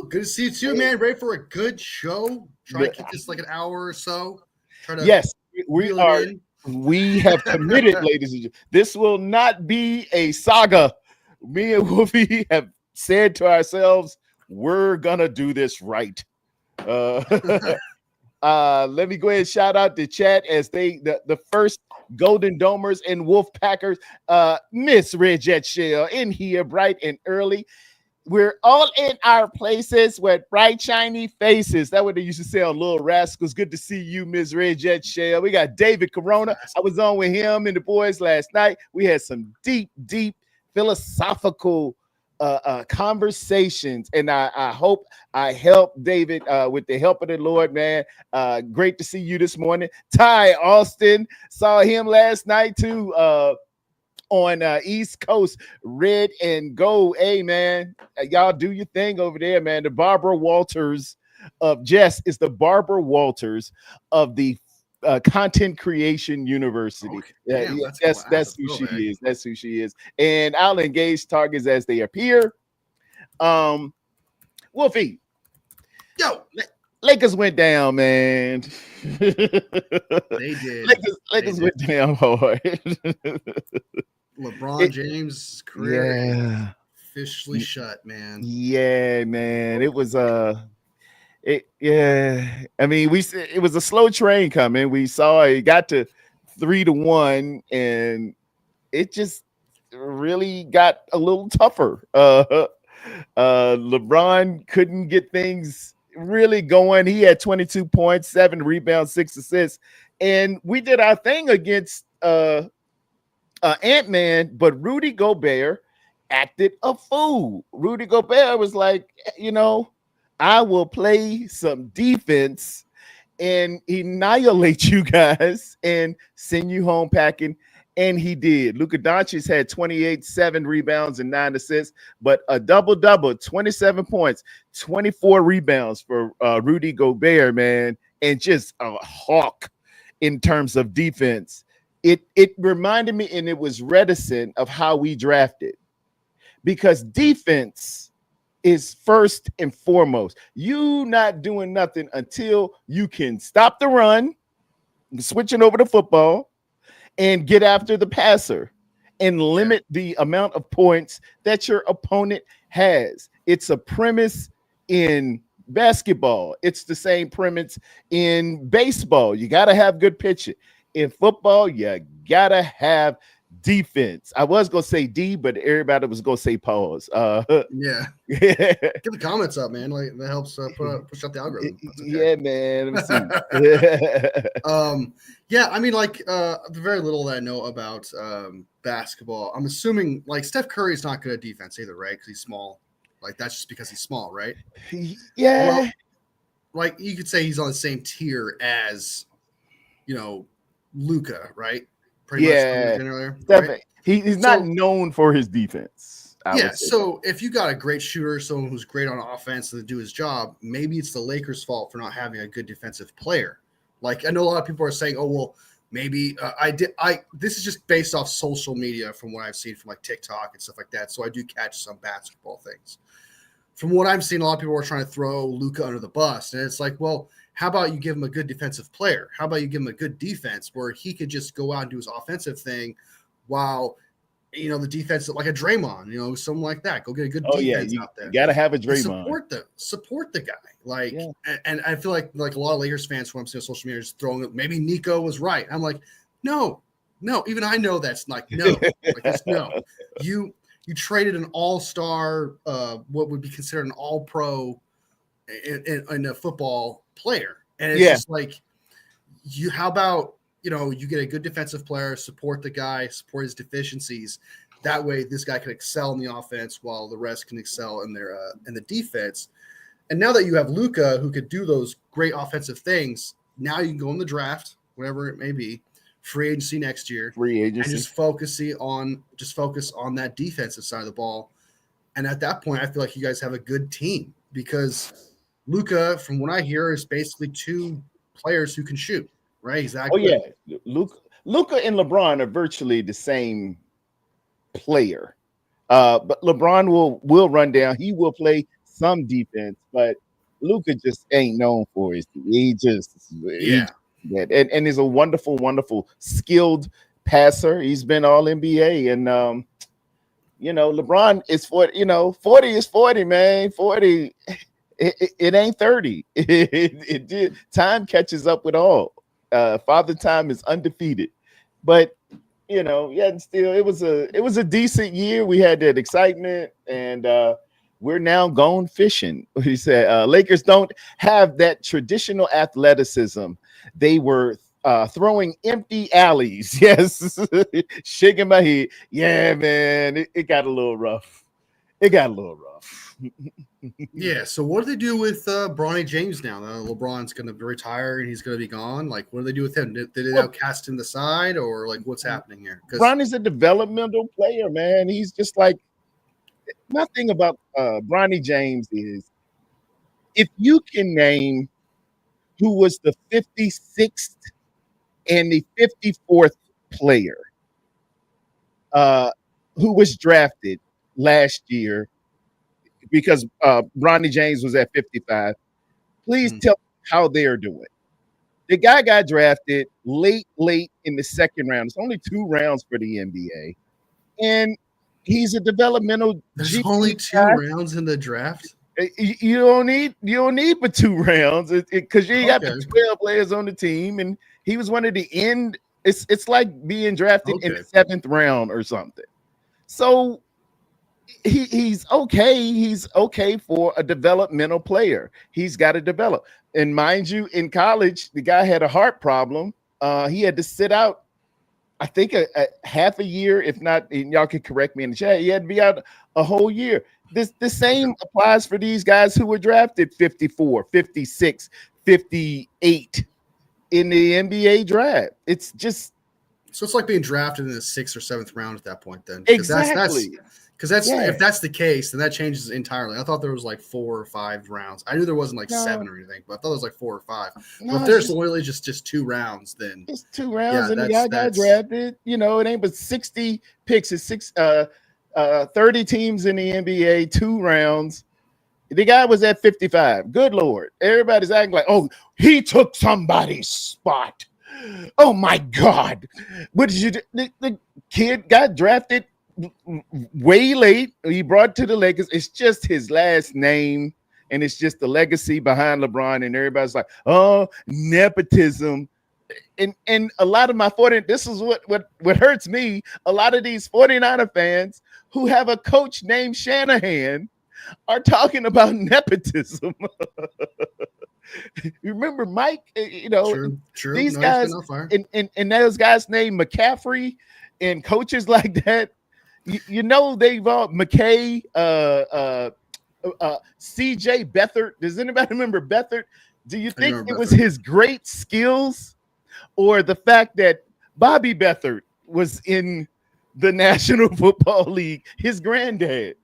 good to see you too, man. Ready for a good show? Try to keep this like an hour or so. Try to yes, we reel are. it in. We have committed, ladies and gentlemen. This will not be a saga. Me and Wolfie have said to ourselves, we're gonna do this right. Uh, let me go ahead and shout out the chat as the first Golden Domers and Wolf Packers. Miss Red Jet Shell in here bright and early. We're all in our places with bright, shiny faces. That's what they used to say on Little Rascals. Good to see you, Miss Red Jet Shell. We got David Corona. I was on with him and the boys last night. We had some deep, deep philosophical conversations, and I hope I helped David with the help of the Lord, man. Great to see you this morning. Ty Austin, saw him last night too. On East Coast, red and gold. Hey, man, y'all do your thing over there, man. The Barbara Walters of Jess is the Barbara Walters of the Content Creation University. Okay. Damn, that's who she is. That's who she is. And I'll engage targets as they appear. Wolfie. Yo. Lakers went down, man. They did. Lakers went down hard. LeBron James' career officially shut, man. Yeah, man. It was I mean, it was a slow train coming. We saw it got to 3-1, and it just really got a little tougher. LeBron couldn't get things really going. He had 22 points, 7 rebounds, 6 assists, and we did our thing against Ant-Man, but Rudy Gobert acted a fool. Rudy Gobert was like, I will play some defense and annihilate you guys and send you home packing. And he did. Luka Doncic had 28, 7 rebounds and 9 assists, but a double-double, 27 points, 24 rebounds for Rudy Gobert, man, and just a hawk in terms of defense. It reminded me, and it was reticent of how we drafted, because defense is first and foremost. You not doing nothing until you can stop the run, switching over to football, and get after the passer and limit the amount of points that your opponent has. It's a premise in basketball. It's the same premise in baseball. You got to have good pitching. In football, you got to have defense. I was going to say D, but everybody was going to say pause. Yeah. Get the comments up, man. Like, that helps push up the algorithm. Okay. Yeah, man. Let me see. Yeah, I mean, like, the very little that I know about basketball, I'm assuming, like, Steph Curry is not good at defense either, right? Because he's small. Like, that's just because he's small, right? Yeah. Well, like, you could say he's on the same tier as, Luka, right? Pretty much earlier, right? He's not known for his defense. So if you got a great shooter, someone who's great on offense to do his job, maybe it's the Lakers' fault for not having a good defensive player. Like, I know a lot of people are saying, oh, well, maybe this is just based off social media from what I've seen from like TikTok and stuff like that. So I do catch some basketball things. From what I'm seeing, a lot of people are trying to throw Luka under the bus. And it's like, well, how about you give him a good defensive player? How about you give him a good defense where he could just go out and do his offensive thing while, the defense, like a Draymond, something like that. Go get a good defense out there. You got to have a Draymond. Support the guy. And I feel like a lot of Lakers fans who I'm seeing on social media just throwing it. Maybe Nico was right. I'm like, no, even I know that's like, no. No. You traded an all-star, what would be considered an all-pro in a football player. And it's just like, how about, you get a good defensive player, support the guy, support his deficiencies. That way this guy can excel in the offense while the rest can excel in their in the defense. And now that you have Luka who could do those great offensive things, now you can go in the draft, whatever it may be, free agency next year. And just focus on that defensive side of the ball. And at that point, I feel like you guys have a good team, because Luka, from what I hear, is basically 2 players who can shoot, right? Exactly. Oh, yeah. Luka and LeBron are virtually the same player. But LeBron will run down. He will play some defense, but Luka just ain't known for his. And is a wonderful, wonderful, skilled passer. He's been all NBA, and LeBron is 40. 40 is 40, man. 40. It ain't 30. Time catches up with all. Father Time is undefeated, but and still it was a decent year. We had that excitement, and we're now going fishing. He said Lakers don't have that traditional athleticism. They were throwing empty alleys. Yes, shaking my head. Yeah, man, it got a little rough. It got a little rough. Yeah. So what do they do with Bronny James now? LeBron's going to retire and he's going to be gone. Like, what do they do with him? Did they now cast him the side, or like what's happening here? Bronny's a developmental player, man. He's just like, my thing about Bronny James is, if you can name who was the 56th and the 54th player who was drafted last year, because Bronny James was at 55, please tell me how they are doing. The guy got drafted late in the second round. It's only 2 rounds for the NBA. And he's a developmental. There's only 2 rounds in the draft. You don't need but 2 rounds because you got 12 players on the team, and he was one of the end. It's like being drafted in the 7th round or something. So he's okay. He's okay for a developmental player. He's got to develop. And mind you, in college, the guy had a heart problem. He had to sit out, I think, a half a year, if not, and y'all can correct me in the chat. He had to be out a whole year. The same applies for these guys who were drafted 54, 56, 58 in the NBA draft. It's just, so it's like being drafted in the 6th or 7th round at that point. Then exactly. Because if that's the case, then that changes entirely. I thought there was like 4 or 5 rounds. I knew there wasn't like 7 or anything, but I thought it was like 4 or 5. No, if there's literally just 2 rounds, then it's 2 rounds, and the guy got drafted. It ain't but 60 picks. It's 30 teams in the NBA, 2 rounds. The guy was at 55. Good Lord. Everybody's acting like, oh, he took somebody's spot. Oh my God. What did you do? The kid got drafted way late. He brought to the Lakers. It's just his last name, and it's just the legacy behind LeBron, and everybody's like, oh, nepotism. And a lot of my 40, this is what hurts me. A lot of these 49er fans who have a coach named Shanahan are talking about nepotism. Remember Mike? True. These guys and those guys named McCaffrey and coaches like that. They've all McKay, CJ Beathard. Does anybody remember Beathard? Do you think it was his great skills, or the fact that Bobby Beathard was in the National Football League, his granddad?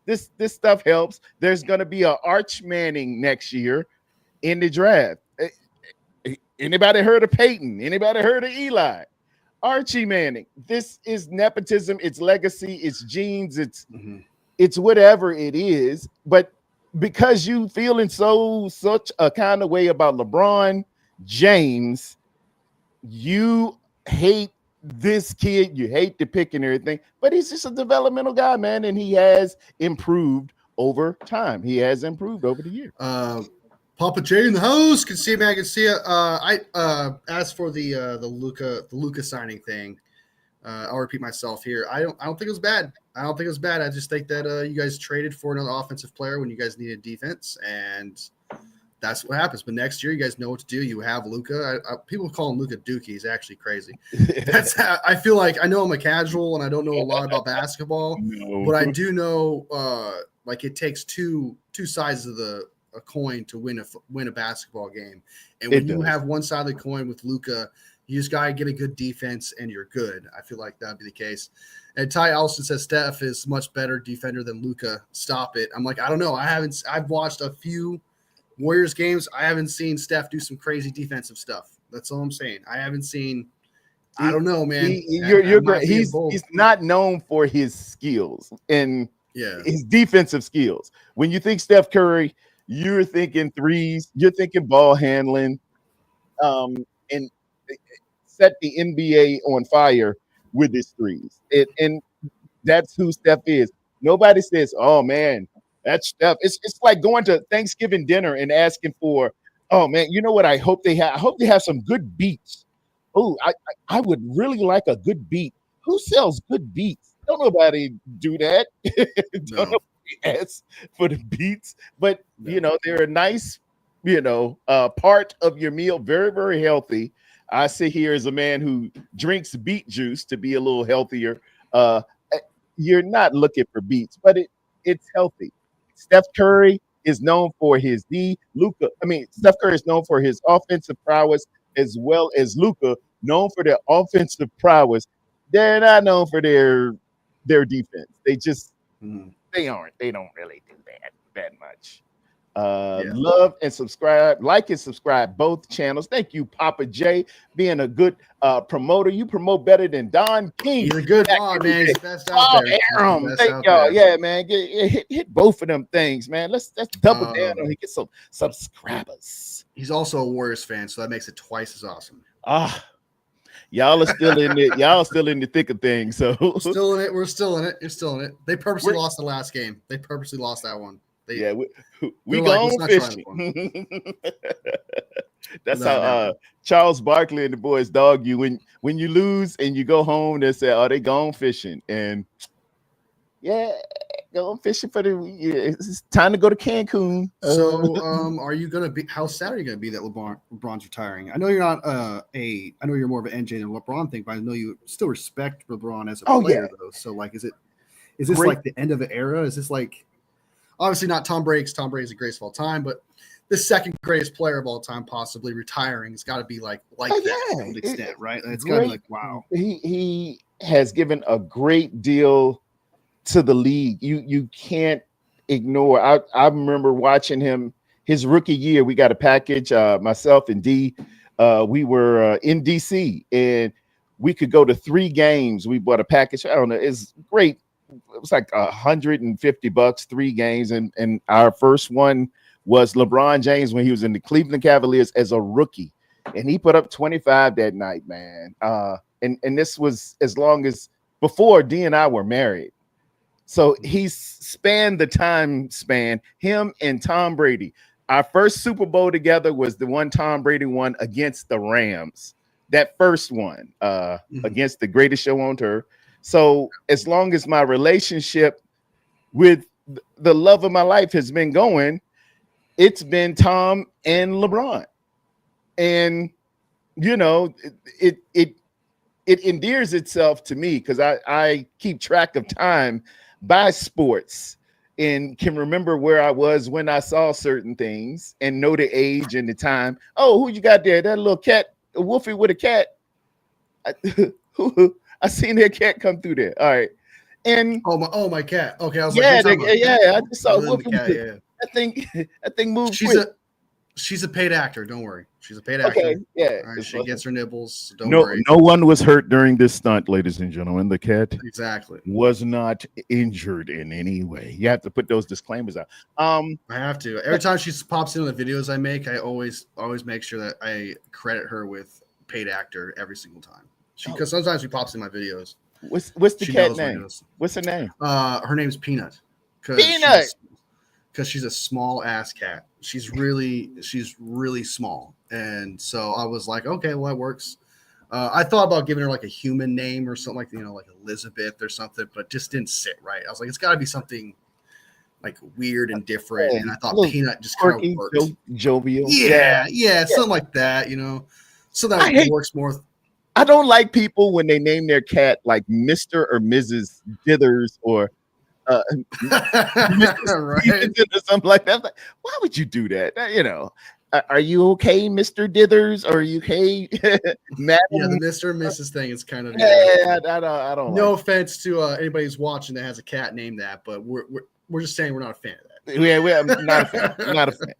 This stuff helps. There's going to be an Arch Manning next year in the draft. Anybody heard of Peyton? Anybody heard of Eli? Archie Manning. This is nepotism. It's legacy. It's genes. It's whatever it is. But because you feeling such a kind of way about LeBron James, you hate this kid. You hate the pick and everything. But he's just a developmental guy, man, and he has improved over time. He has improved over the year. Papa J in the house. Can see me. I can see it. As for the Luka signing thing, I'll repeat myself here. I don't think it was bad. I just think that you guys traded for another offensive player when you guys needed defense, and that's what happens. But next year, you guys know what to do. You have Luka. People call him Luka Dookie. He's actually crazy. I feel like I know I'm a casual and I don't know a lot about basketball, but I do know like it takes two sides of a coin to win a basketball game. And when you have one side of the coin with Luka, you just gotta get a good defense and you're good. I feel like that'd be the case. And Ty Allison says Steph is much better defender than Luka. Stop it. I'm like, I don't know. I've watched a few Warriors games. I haven't seen Steph do some crazy defensive stuff. That's all I'm saying. I haven't seen. I don't know, man. You're great. He's not known for his skills, and Yeah. His defensive skills. When you think Steph Curry, you're thinking threes, you're thinking ball handling, and set the NBA on fire with his threes. And that's who Steph is. Nobody says, "Oh man, that's Steph." It's like going to Thanksgiving dinner and asking for, "Oh man, you know what? I hope they have. I hope they have some good beets. Oh, I would really like a good beet. Who sells good beets? Don't nobody do that. Don't No. nobody ask for the beets, but No. you know they're a nice, part of your meal. Very very healthy. I sit here as a man who drinks beet juice to be a little healthier. Uh, you're not looking for beats, but it's healthy. Steph Curry is known for his Steph Curry is known for his offensive prowess as well as Luka, known for their offensive prowess. They're not known for their defense. They aren't. They don't really do that much. Love and subscribe, like and subscribe both channels. Thank you, Papa J, being a good promoter. You promote better than Don King. He's a good man. He's the best out there. Aaron, thank y'all. Yeah, man. Hit both of them things, man. Let's double down on get some subscribers. He's also a Warriors fan, so that makes it twice as awesome. Y'all are still in it. Y'all still in the thick of things. So still in it. We're still in it. You're still in it. They purposely lost the last game. They purposely lost that one. We gone fishing. That's how Charles Barkley and the boys dog you when you lose and you go home. They say, "Oh, they gone fishing," and going fishing it's time to go to Cancun. So, are you gonna be? How sad are you gonna be that LeBron's retiring? I know you're not I know you're more of an NJ than LeBron thing, but I know you still respect LeBron as a player, though. So, like, is this like the end of an era? Is this like? Obviously not Tom Brady, because Tom Brady's the greatest of all time, but the second greatest player of all time possibly retiring. It's got to be like that to an extent, right? It's got to be like, wow. He has given a great deal to the league. You can't ignore. I remember watching him his rookie year. We got a package, myself and D. We were in DC, and we could go to 3 games. We bought a package. I don't know. It's great. It was like $150, 3 games, and our first one was LeBron James when he was in the Cleveland Cavaliers as a rookie, and he put up 25 that night, man. And this was as long as before D and I were married, so he's spanned the time span. Him and Tom Brady. Our first Super Bowl together was the one Tom Brady won against the Rams. That first one against the greatest show on turf. So as long as my relationship with the love of my life has been going, it's been Tom and LeBron. And, it endears itself to me because I keep track of time by sports and can remember where I was when I saw certain things and know the age and the time. Oh, who you got there? That little cat, a Wolfie with a cat. I seen that cat come through there. All right, and my cat. Okay, I was I just saw Wolfie. That thing moved. She's a paid actor. Don't worry, she's a paid actor. Okay, yeah. All right, she gets her nibbles. So don't worry. No one was hurt during this stunt, ladies and gentlemen. The cat was not injured in any way. You have to put those disclaimers out. I have to. Every time she pops in on the videos I make, I always make sure that I credit her with paid actor every single time. Because sometimes she pops in my videos. What's the cat name? What's her name? Her name's Peanut. Peanut. Because she's a small ass cat. She's really small, and so I was like, okay, well that works. I thought about giving her like a human name or something like like Elizabeth or something, but just didn't sit right. I was like, it's got to be something like weird and different, and I thought Peanut just kind of works. Jovial. Yeah, something like that. So that works more. I don't like people when they name their cat like Mr. or Mrs. Dithers or right? or something like that. Like, why would you do that? Are you okay, Mr. Dithers? Or are you okay, Madam? Yeah, the Mr. and Mrs. thing is kind of I don't. No offense to anybody who's watching that has a cat named that, but we're just saying we're not a fan of that. Yeah, I'm not a fan. I'm not a fan.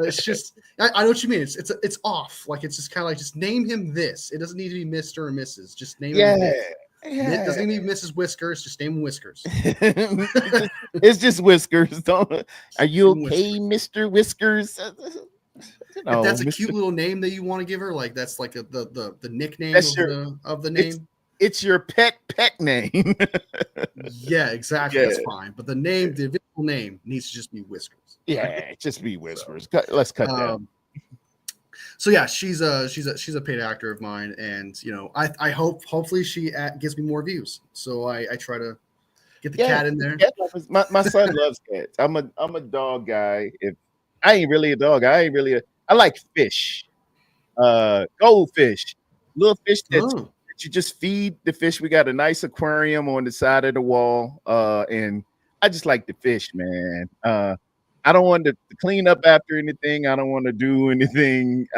It's just I know what you mean. It's off. Like it's just kind of like just name him this. It doesn't need to be Mr. or Mrs. Just name him this. Yeah. Doesn't even need Mrs. Whiskers. Just name him Whiskers. It's just Whiskers. Are you okay, Mr. Whiskers? If that's a cute little name that you want to give her, like that's like the nickname of the name. It's your pet name. Yeah, exactly. That's fine. But the name, the official name, needs to just be Whiskers. Yeah, just be Whiskers. Let's cut down. So yeah, she's a paid actor of mine, and I hopefully she gives me more views. So I try to get the cat in there. My son loves cats. I'm a dog guy. If I ain't really a dog, I like fish, goldfish, little fish that you just feed the fish. We got a nice aquarium on the side of the wall, and I just like the fish, man. I don't want to clean up after anything. I don't want to do anything.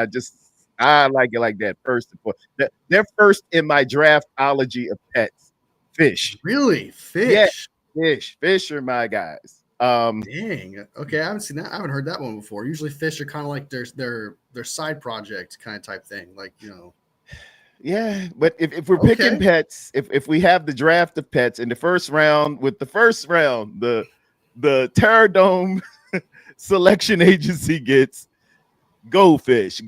I like it like that. First and foremost, they're first in my draftology of pets. Fish, really, fish. Yeah, fish are my guys. Dang. Okay, I haven't seen that. I haven't heard that one before. Usually, fish are kind of like their side project kind of type thing, like Yeah, but if we're picking pets, if we have the draft of pets in the first round, the Tarrerdome selection agency gets goldfish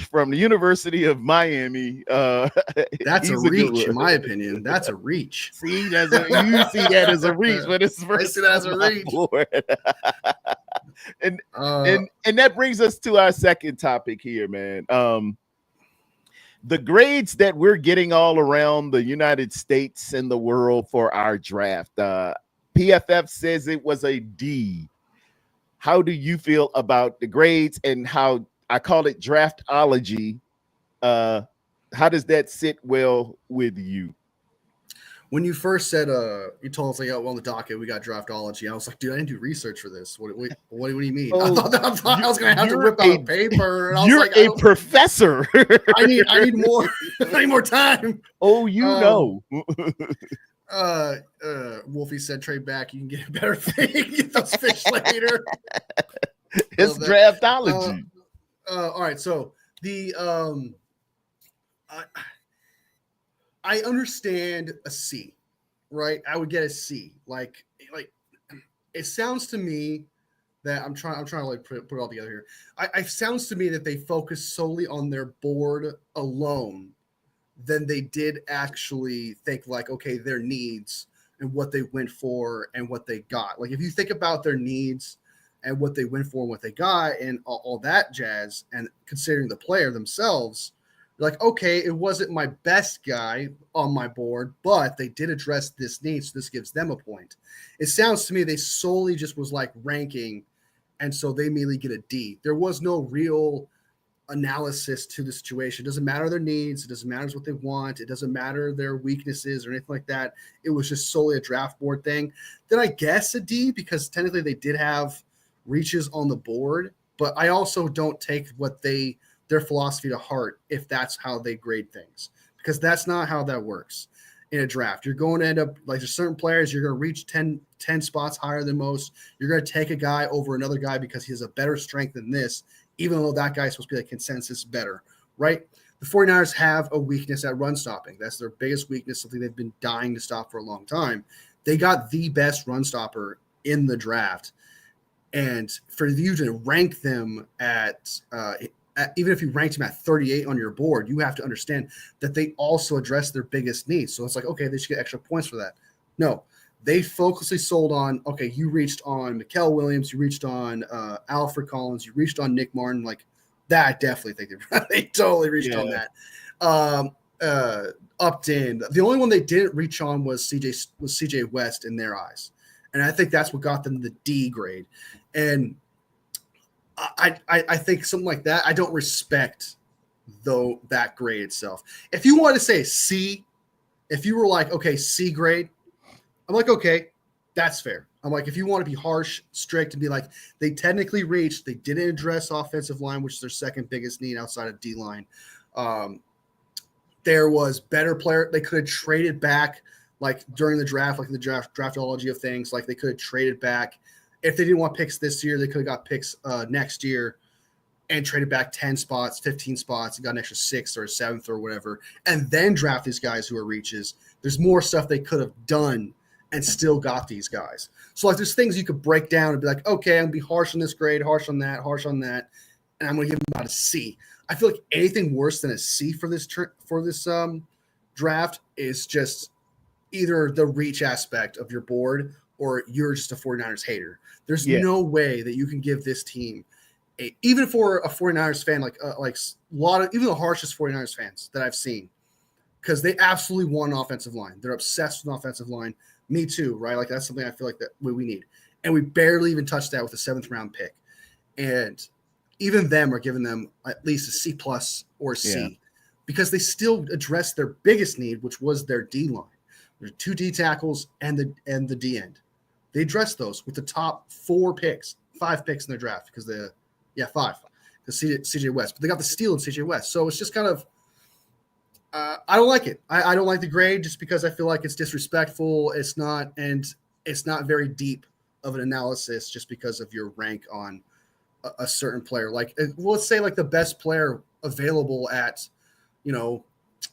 from the University of Miami. That's a reach, in my opinion. That's a reach. See, you see that as a reach, but it's I see that as a reach. And that brings us to our second topic here, man. The grades that we're getting all around the United States and the world for our draft. PFF says it was a D. How do you feel about the grades and how I call it draftology? How does that sit well with you? When you first said, you told us like, oh, well, on the docket we got draftology. I was like, dude, I didn't do research for this. What do you mean? I thought I was going to have to rip out a paper. And I was you're like, a professor. I need more. I need more time. Oh, know. Wolfie said, trade back. You can get a better thing. Get those fish later. It's draftology. All right. So the I understand a C, right? I would get a C. Like it sounds to me that I'm trying to like put it all together here. It sounds to me that they focus solely on their board alone than they did actually think like, okay, their needs and what they went for and what they got. Like if you think about their needs and what they went for and what they got and all that jazz, and considering the player themselves, like, okay, it wasn't my best guy on my board, but they did address this need, so this gives them a point. It sounds to me they solely just was like ranking, and so they immediately get a D. There was no real analysis to the situation. It doesn't matter their needs. It doesn't matter what they want. It doesn't matter their weaknesses or anything like that. It was just solely a draft board thing. Then I guess a D, because technically they did have reaches on the board, but I also don't take their philosophy to heart if that's how they grade things, because that's not how that works in a draft. You're going to end up like there's certain players you're going to reach 10 spots higher than most. You're going to take a guy over another guy because he has a better strength than this, even though that guy's supposed to be like consensus better, right? The 49ers have a weakness at run stopping. That's their biggest weakness, something they've been dying to stop for a long time. They got the best run stopper in the draft. And for you to rank them at even if you ranked them at 38 on your board, you have to understand that they also address their biggest needs. So it's like, okay, they should get extra points for that. No, they focusedly sold on, okay, you reached on Mikael Williams, you reached on Alfred Collins, you reached on Nick Martin. Like that, I definitely think they totally reached on that. Upton. The only one they didn't reach on was CJ West in their eyes. And I think that's what got them the D grade. And I think something like that, I don't respect though that grade itself. If you want to say C, if you were like, okay, C grade, I'm like, okay, that's fair. I'm like, if you want to be harsh, strict, and be like, they technically reached, they didn't address offensive line, which is their second biggest need outside of D line. There was better player. They could have traded back like during the draft, like in the draftology of things, like they could have traded back. If they didn't want picks this year, they could have got picks next year. and traded back 10 spots, 15 spots, and got an extra 6th or 7th or whatever, and then draft these guys who are reaches. There's more stuff they could have done and still got these guys. So like there's things you could break down and be like, okay, I'm gonna be harsh on this grade, harsh on that, and I'm gonna give them about a C. I feel like anything worse than a C for this draft is just either the reach aspect of your board or you're just a 49ers hater. There's no way that you can give this team even for a 49ers fan, like a lot of even the harshest 49ers fans that I've seen, because they absolutely want an offensive line. They're obsessed with an offensive line. Me too, right? Like that's something I feel like that we need. And we barely even touched that with a 7th round pick. And even them are giving them at least a C+ or C because they still addressed their biggest need, which was their D line. There's 2 D tackles and the D end. They addressed those with the top 5 picks in their draft because 5. The CJ West, but they got the steal in CJ West. So it's just kind of, I don't like it. I don't like the grade just because I feel like it's disrespectful. It's not very deep of an analysis just because of your rank on a certain player. Like let's say like the best player available at, I'm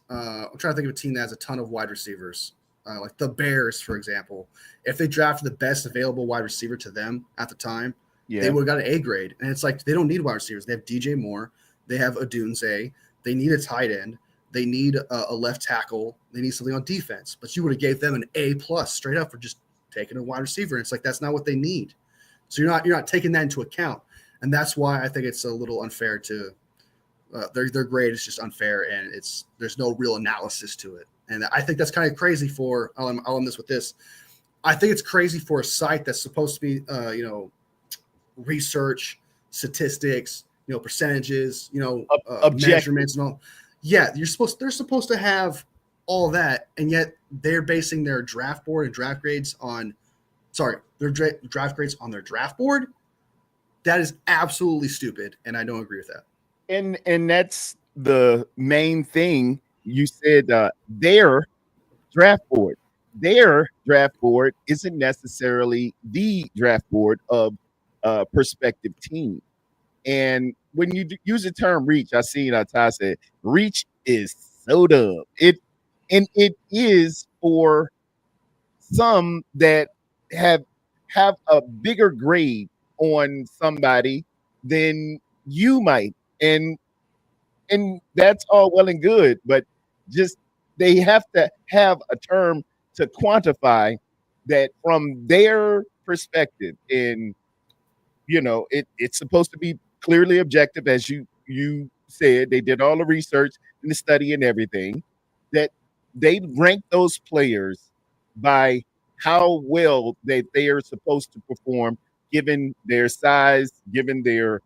trying to think of a team that has a ton of wide receivers. Like the Bears, for example, if they drafted the best available wide receiver to them at the time, they would have got an A grade. And it's like they don't need wide receivers. They have DJ Moore. They have Odunze. They need a tight end. They need a left tackle. They need something on defense. But you would have gave them an A+ straight up for just taking a wide receiver. And it's like that's not what they need. So you're not taking that into account. And that's why I think it's a little unfair to their grade is just unfair, and there's no real analysis to it. And I think that's kind of crazy for I'll end this with this. I think it's crazy for a site that's supposed to be research, statistics, percentages, measurements and all. Yeah, they're supposed to have all that, and yet they're basing their draft board and draft grades on their draft grades on their draft board. That is absolutely stupid, and I don't agree with that. And that's the main thing you said. Their draft board isn't necessarily the draft board of a prospective team. And when you use the term reach, I seen Ty said reach is so dumb. It is for some that have a bigger grade on somebody than you might, and that's all well and good, but just they have to have a term to quantify that from their perspective. And it's supposed to be clearly objective, as you said. They did all the research and the study and everything, that they rank those players by how well they are supposed to perform given their size, given their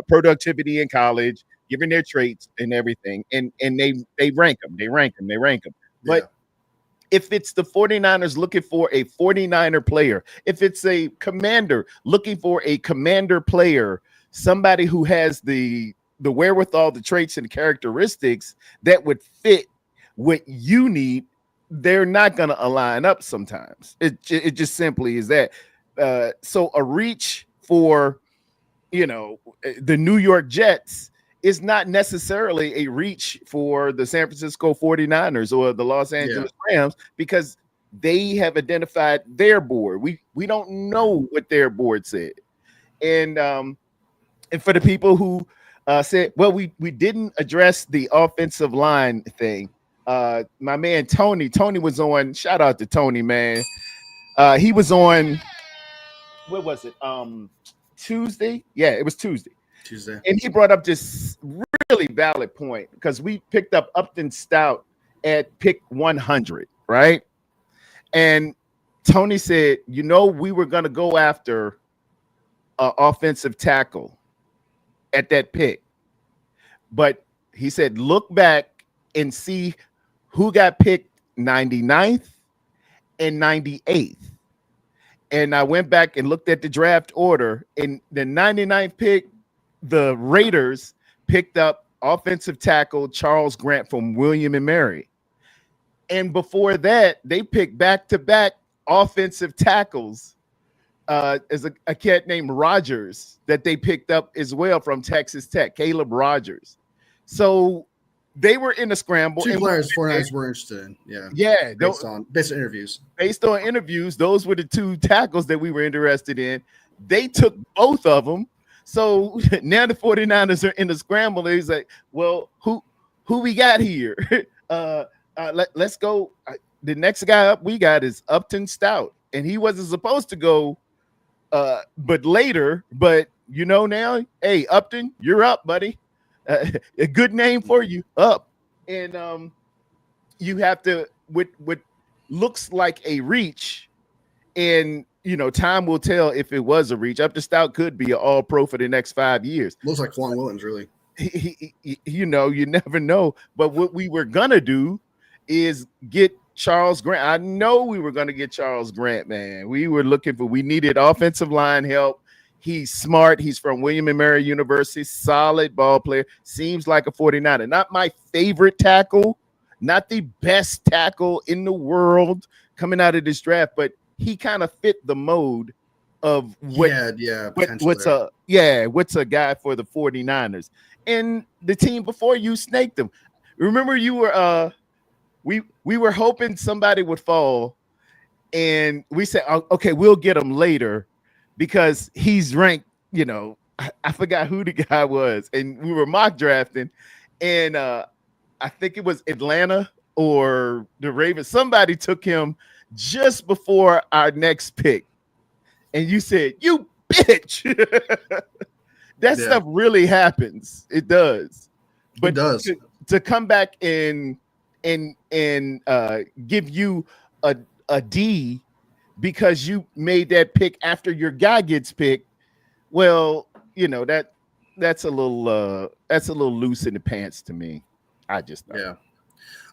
productivity in college, given their traits and everything. And they rank them. But if it's the 49ers looking for a 49er player, if it's a commander looking for a commander player, somebody who has the wherewithal, the traits and characteristics that would fit what you need, they're not going to align up sometimes. It just simply is that. So a reach for, the New York Jets is not necessarily a reach for the San Francisco 49ers or the Los Angeles Rams, because they have identified their board. We don't know what their board said. And for the people who said, well, we didn't address the offensive line thing. My man Tony was on. Shout out to Tony, man. He was on. What was it? Tuesday? Yeah, it was Tuesday. And he brought up this really valid point, because we picked up Upton Stout at pick 100, right? And Tony said, we were going to go after an offensive tackle at that pick. But he said, look back and see who got picked 99th and 98th. And I went back and looked at the draft order. In the 99th pick, the Raiders picked up offensive tackle Charles Grant from William and Mary. And before that, they picked back-to-back offensive tackles is a cat named Rogers that they picked up as well from Texas Tech, Caleb Rogers. So they were in a scramble. Two players 49ers were interested in. Yeah. Yeah. Based on interviews. Based on interviews, those were the two tackles that we were interested in. They took both of them. So now the 49ers are in the scramble. He's like, well, who we got here? Let's go. The next guy up we got is Upton Stout. And he wasn't supposed to go but later. But you know now, hey, Upton, you're up, buddy. A good name for you, Up. And you have to, with looks like a reach, and time will tell if it was a reach. Upton Stout could be an all-pro for the next 5 years. Looks like Quan Williams, really. You never know. But what we were gonna do is get Charles Grant. I know we were gonna get Charles Grant, man. We needed offensive line help. He's smart. He's from William and Mary University. Solid ball player. Seems like a 49er. Not my favorite tackle. Not the best tackle in the world coming out of this draft, but he kind of fit the mode of what's a guy for the 49ers. And the team before you snaked him. Remember, you were we were hoping somebody would fall, and we said, okay, we'll get him later because he's ranked. I forgot who the guy was, and we were mock drafting, and I think it was Atlanta or the Ravens. Somebody took him just before our next pick. And you said, you bitch. Stuff really happens. It does. But it does. To come back and give you a D because you made that pick after your guy gets picked, well, that's a little loose in the pants to me. I just don't. Yeah.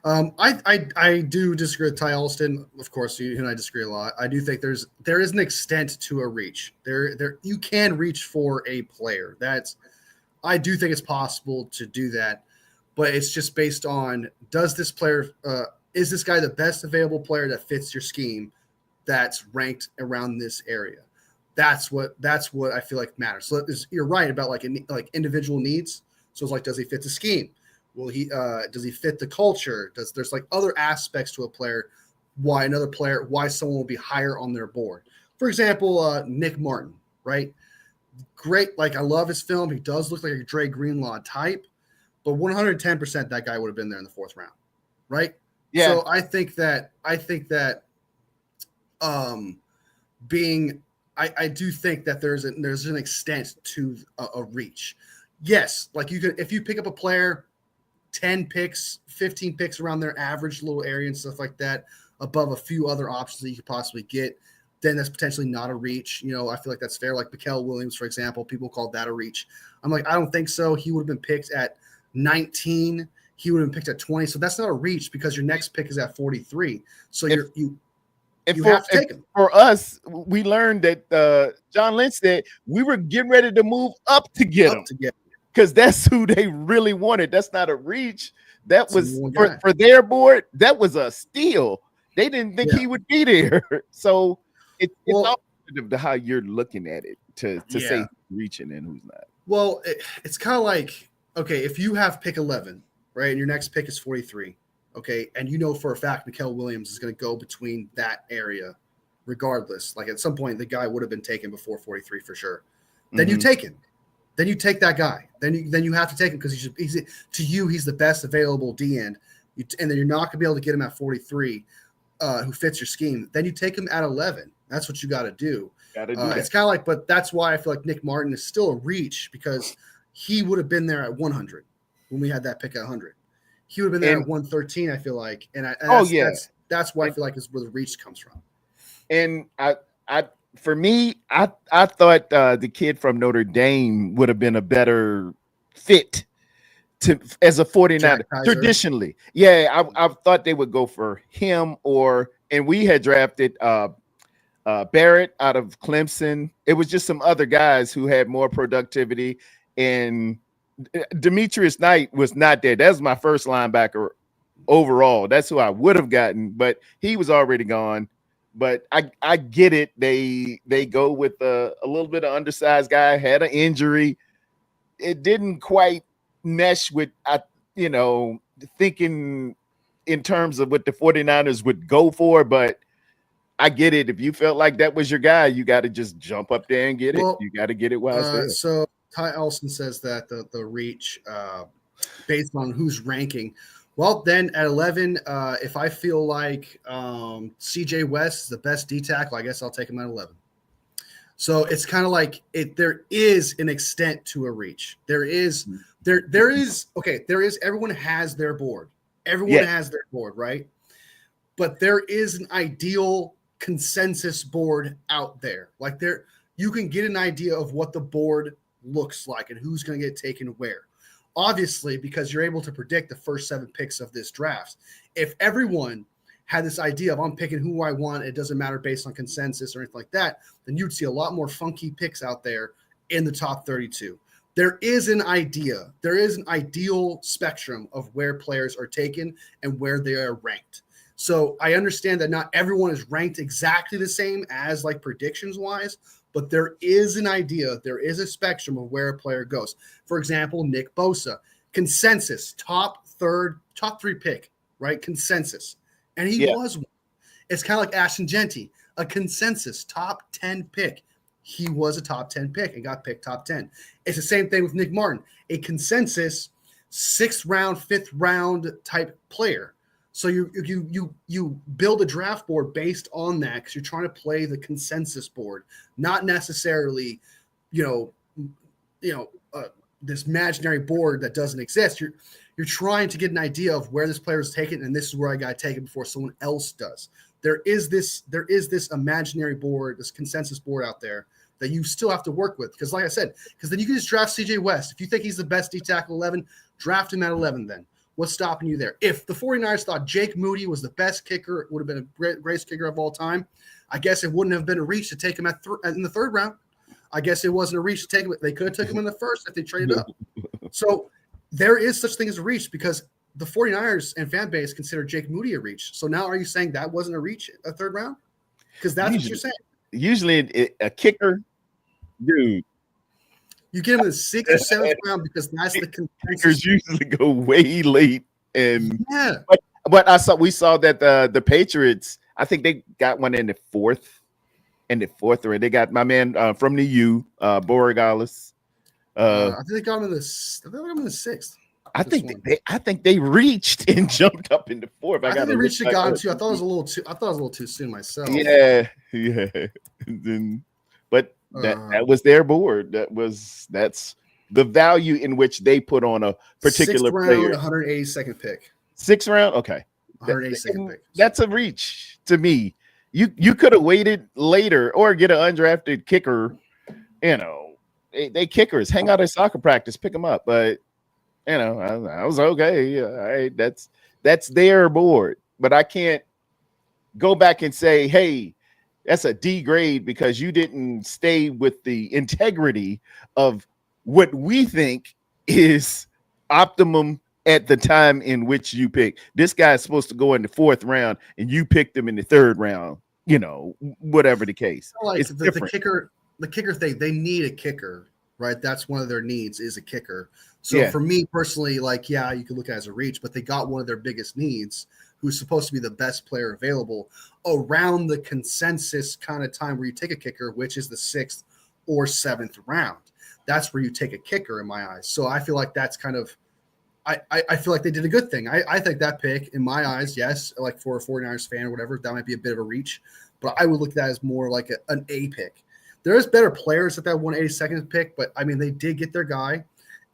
I do disagree with Ty Alston. Of course, you and I disagree a lot. I do think there is an extent to a reach. There you can reach for a player. I do think it's possible to do that, but it's just based on is this guy the best available player that fits your scheme that's ranked around this area? That's what I feel like matters. So you're right about like individual needs. So it's like, does he fit the scheme? Will he does he fit the culture? There's like other aspects to a player why someone will be higher on their board. For example, Nick Martin, right? Great, like I love his film. He does look like a Dre Greenlaw type, but 110% that guy would have been there in the 4th round, right? Yeah. So I think that I do think that there's an extent to a reach. Yes, like if you pick up a player 10 picks, 15 picks around their average little area and stuff like that, above a few other options that you could possibly get, then that's potentially not a reach. I feel like that's fair. Like Mikael Williams, for example, people called that a reach. I'm like, I don't think so. He would have been picked at 19. He would have been picked at 20. So that's not a reach because your next pick is at 43. So you have to take him. For us, we learned that John Lynch said we were getting ready to move up to get him. Because that's who they really wanted. That's not a reach. That was for their board. That was a steal. They didn't think he would be there. So it's all to how you're looking at it to say who's reaching and who's not. Well, it's kind of like, okay, if you have pick 11, right, and your next pick is 43, okay, and for a fact Mikael Williams is going to go between that area regardless. Like at some point, the guy would have been taken before 43 for sure. Then you take him. Then you take that guy. Then you have to take him because he's the best available D end. And then you're not going to be able to get him at 43, who fits your scheme. Then you take him at 11. That's what you got to do. It's kind of like, but that's why I feel like Nick Martin is still a reach because he would have been there at 100 when we had that pick at 100. He would have been there at 113. I feel like, that's why I feel like is where the reach comes from. And for me, I thought the kid from Notre Dame would have been a better fit as a 49er traditionally. Yeah, I thought they would go for him and we had drafted Barrett out of Clemson. It was just some other guys who had more productivity, and Demetrius Knight was not there. That was my first linebacker overall. That's who I would have gotten, but he was already gone. But I get it. They go with a little bit of undersized guy, had an injury. It didn't quite mesh with thinking in terms of what the 49ers would go for, but I get it. If you felt like that was your guy, you got to just jump up there and get it. You got to get it while it's there. So Ty Elson says that the reach based on who's ranking. Well, then at 11, if I feel like CJ West is the best D tackle, I guess I'll take him at 11. So it's kind of like there is an extent to a reach. There is everyone has their board. Everyone has their board, right? But there is an ideal consensus board out there. Like you can get an idea of what the board looks like and who's going to get taken where. Obviously, because you're able to predict the first 7 picks of this draft. If everyone had this idea of I'm picking who I want, it doesn't matter based on consensus or anything like that, then you'd see a lot more funky picks out there in the top 32. There is an idea. There is an ideal spectrum of where players are taken and where they are ranked. So I understand that not everyone is ranked exactly the same as like predictions wise, but there is an idea. There is a spectrum of where a player goes. For example, Nick Bosa, consensus, top 3 pick, right? Consensus. And he was one. It's kind of like Ashton Genty, a consensus top 10 pick. He was a top 10 pick and got picked top 10. It's the same thing with Nick Martin, a consensus 6th round, 5th round type player. So you build a draft board based on that because you're trying to play the consensus board, not necessarily, this imaginary board that doesn't exist. You're trying to get an idea of where this player is taken, and this is where I got taken before someone else does. There is this imaginary board, this consensus board out there that you still have to work with. Because like I said, because then you can just draft CJ West. If you think he's the best D tackle 11, draft him at 11 then. What's stopping you there? If the 49ers thought Jake Moody was the best kicker, it would have been a greatest kicker of all time. I guess it wouldn't have been a reach to take him in the 3rd round. I guess it wasn't a reach to take him. They could have took him in the 1st if they traded up. So there is such thing as a reach because the 49ers and fan base consider Jake Moody a reach. So now are you saying that wasn't a reach, a 3rd round? Because that's what you're saying. Usually a kicker, dude. You get him in the 6th or 7th round because that's the consensus. Kickers usually go way late, and but we saw that the Patriots. I think they got one in the 4th, round. They got my man from the U, Borregales. I think they got him in the 6th. I think they reached and jumped up in the 4th. I think they reached and got him too. I thought it was a little too soon myself. Yeah. But that was their board. That's the value in which they put on a particular 6th player. round, 182nd pick. 6th round, okay. 182nd pick. That's a reach to me. You could have waited later or get an undrafted kicker. They kickers hang out at soccer practice, pick them up. But I was okay. Yeah, all right, that's their board. But I can't go back and say, hey, that's a D grade because you didn't stay with the integrity of what we think is optimum at the time in which you pick. This guy's supposed to go in the 4th round and you picked him in the 3rd round, whatever the case. Like it's the kicker thing, they need a kicker, right? That's one of their needs is a kicker. So for me personally, you can look at it as a reach, but they got one of their biggest needs, who's supposed to be the best player available around the consensus kind of time where you take a kicker, which is the 6th or 7th round. That's where you take a kicker in my eyes. So I feel like that's kind of, I feel like they did a good thing. I think that pick in my eyes, yes, like for a 49ers fan or whatever, that might be a bit of a reach, but I would look at that as more like an A pick. There is better players at that 182nd pick, but I mean, they did get their guy.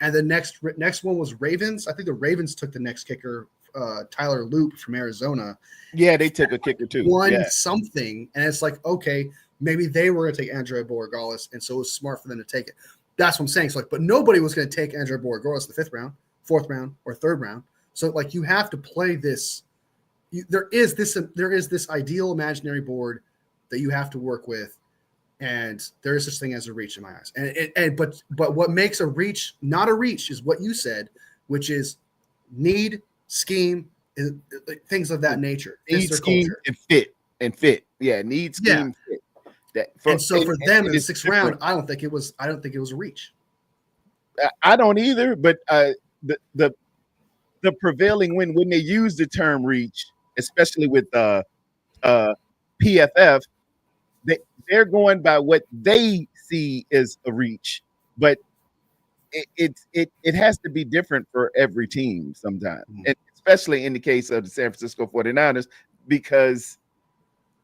And the next one was Ravens. I think the Ravens took the next kicker, Tyler Loop from Arizona. Yeah, they took a kicker too. Something, and it's like, okay, maybe they were going to take Andre Borregales, and so it was smart for them to take it. That's what I'm saying. So but nobody was going to take Andre Borregales the 5th round, 4th round, or 3rd round. So you have to play this. There is this ideal imaginary board that you have to work with. And there is such thing as a reach in my eyes. But what makes a reach not a reach is what you said, which is need, scheme, things of that nature. Need, scheme, and fit. and fit. Yeah, need scheme fit. And so for them in the 6th round, different. I don't think it was a reach. I don't either, but the prevailing when they use the term reach, especially with PFF, they're going by what they see as a reach, but it has to be different for every team sometimes, and especially in the case of the San Francisco 49ers, because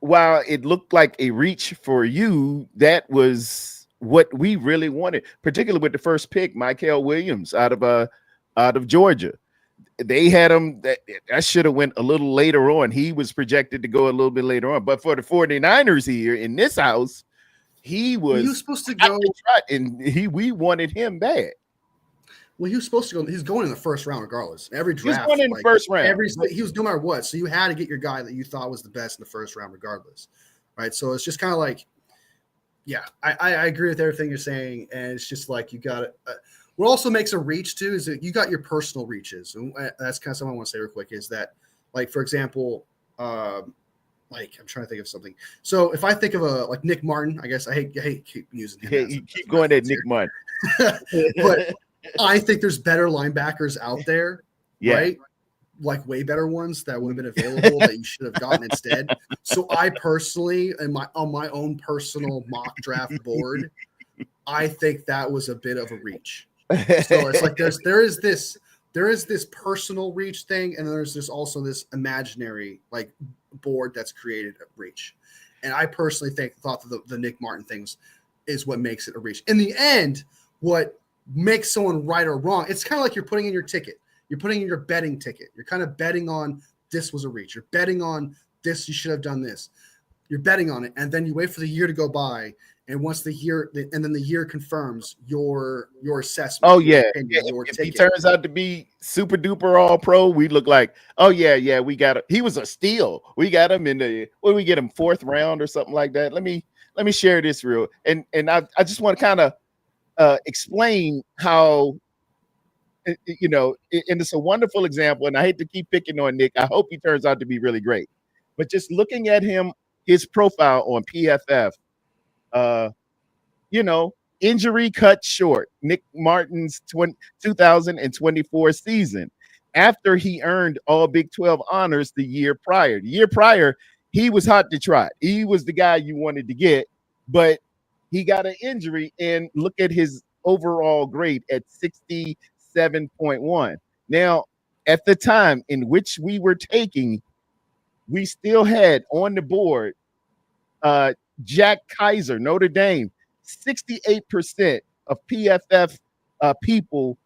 while it looked like a reach for you, that was what we really wanted, particularly with the first pick, Michael Williams out of Georgia. They had him that should have went a little later on. He was projected to go a little bit later on, but for the 49ers here in this house, he was supposed to go, and we wanted him bad. Well, he was supposed to go. He's going in the 1st round regardless. Every draft, he was going in the 1st round. He was no matter what. So you had to get your guy that you thought was the best in the 1st round regardless, right? So it's just kind of like, yeah, I agree with everything you're saying, and it's just like you got it. What also makes a reach too is that you got your personal reaches, and that's kind of something I want to say real quick. Is that, like, for example, like I'm trying to think of something. So if I think of like Nick Martin, I guess I hate keep using him. Yeah, you keep going at Nick Martin, but I think there's better linebackers out there, right? Like way better ones that would have been available that you should have gotten instead. So I personally, on my own personal mock draft board, I think that was a bit of a reach. So it's like there is this personal reach thing, and there's this also this imaginary like board that's created a reach. And I personally thought that the Nick Martin things is what makes it a reach. In the end, what makes someone right or wrong, it's kind of like you're putting in your ticket. You're putting in your betting ticket. You're kind of betting on this was a reach. You're betting on this. You should have done this. You're betting on it, and then you wait for the year to go by. And once the year confirms your assessment. Oh yeah, if he turns out to be super duper all pro, we look like, oh yeah, we got him. He was a steal. We got him in the we get him 4th round or something like that. Let me share this real and I just want to kind of explain how, you know, and it's a wonderful example. And I hate to keep picking on Nick. I hope he turns out to be really great. But just looking at his profile on PFF. You know, injury cut short. Nick Martin's 2024 season, after he earned all Big 12 honors the year prior. The year prior, he was hot to trot. He was the guy you wanted to get, but he got an injury, and look at his overall grade at 67.1. Now, at the time in which we were taking, we still had on the board Jack Kaiser, Notre Dame. 68% of PFF people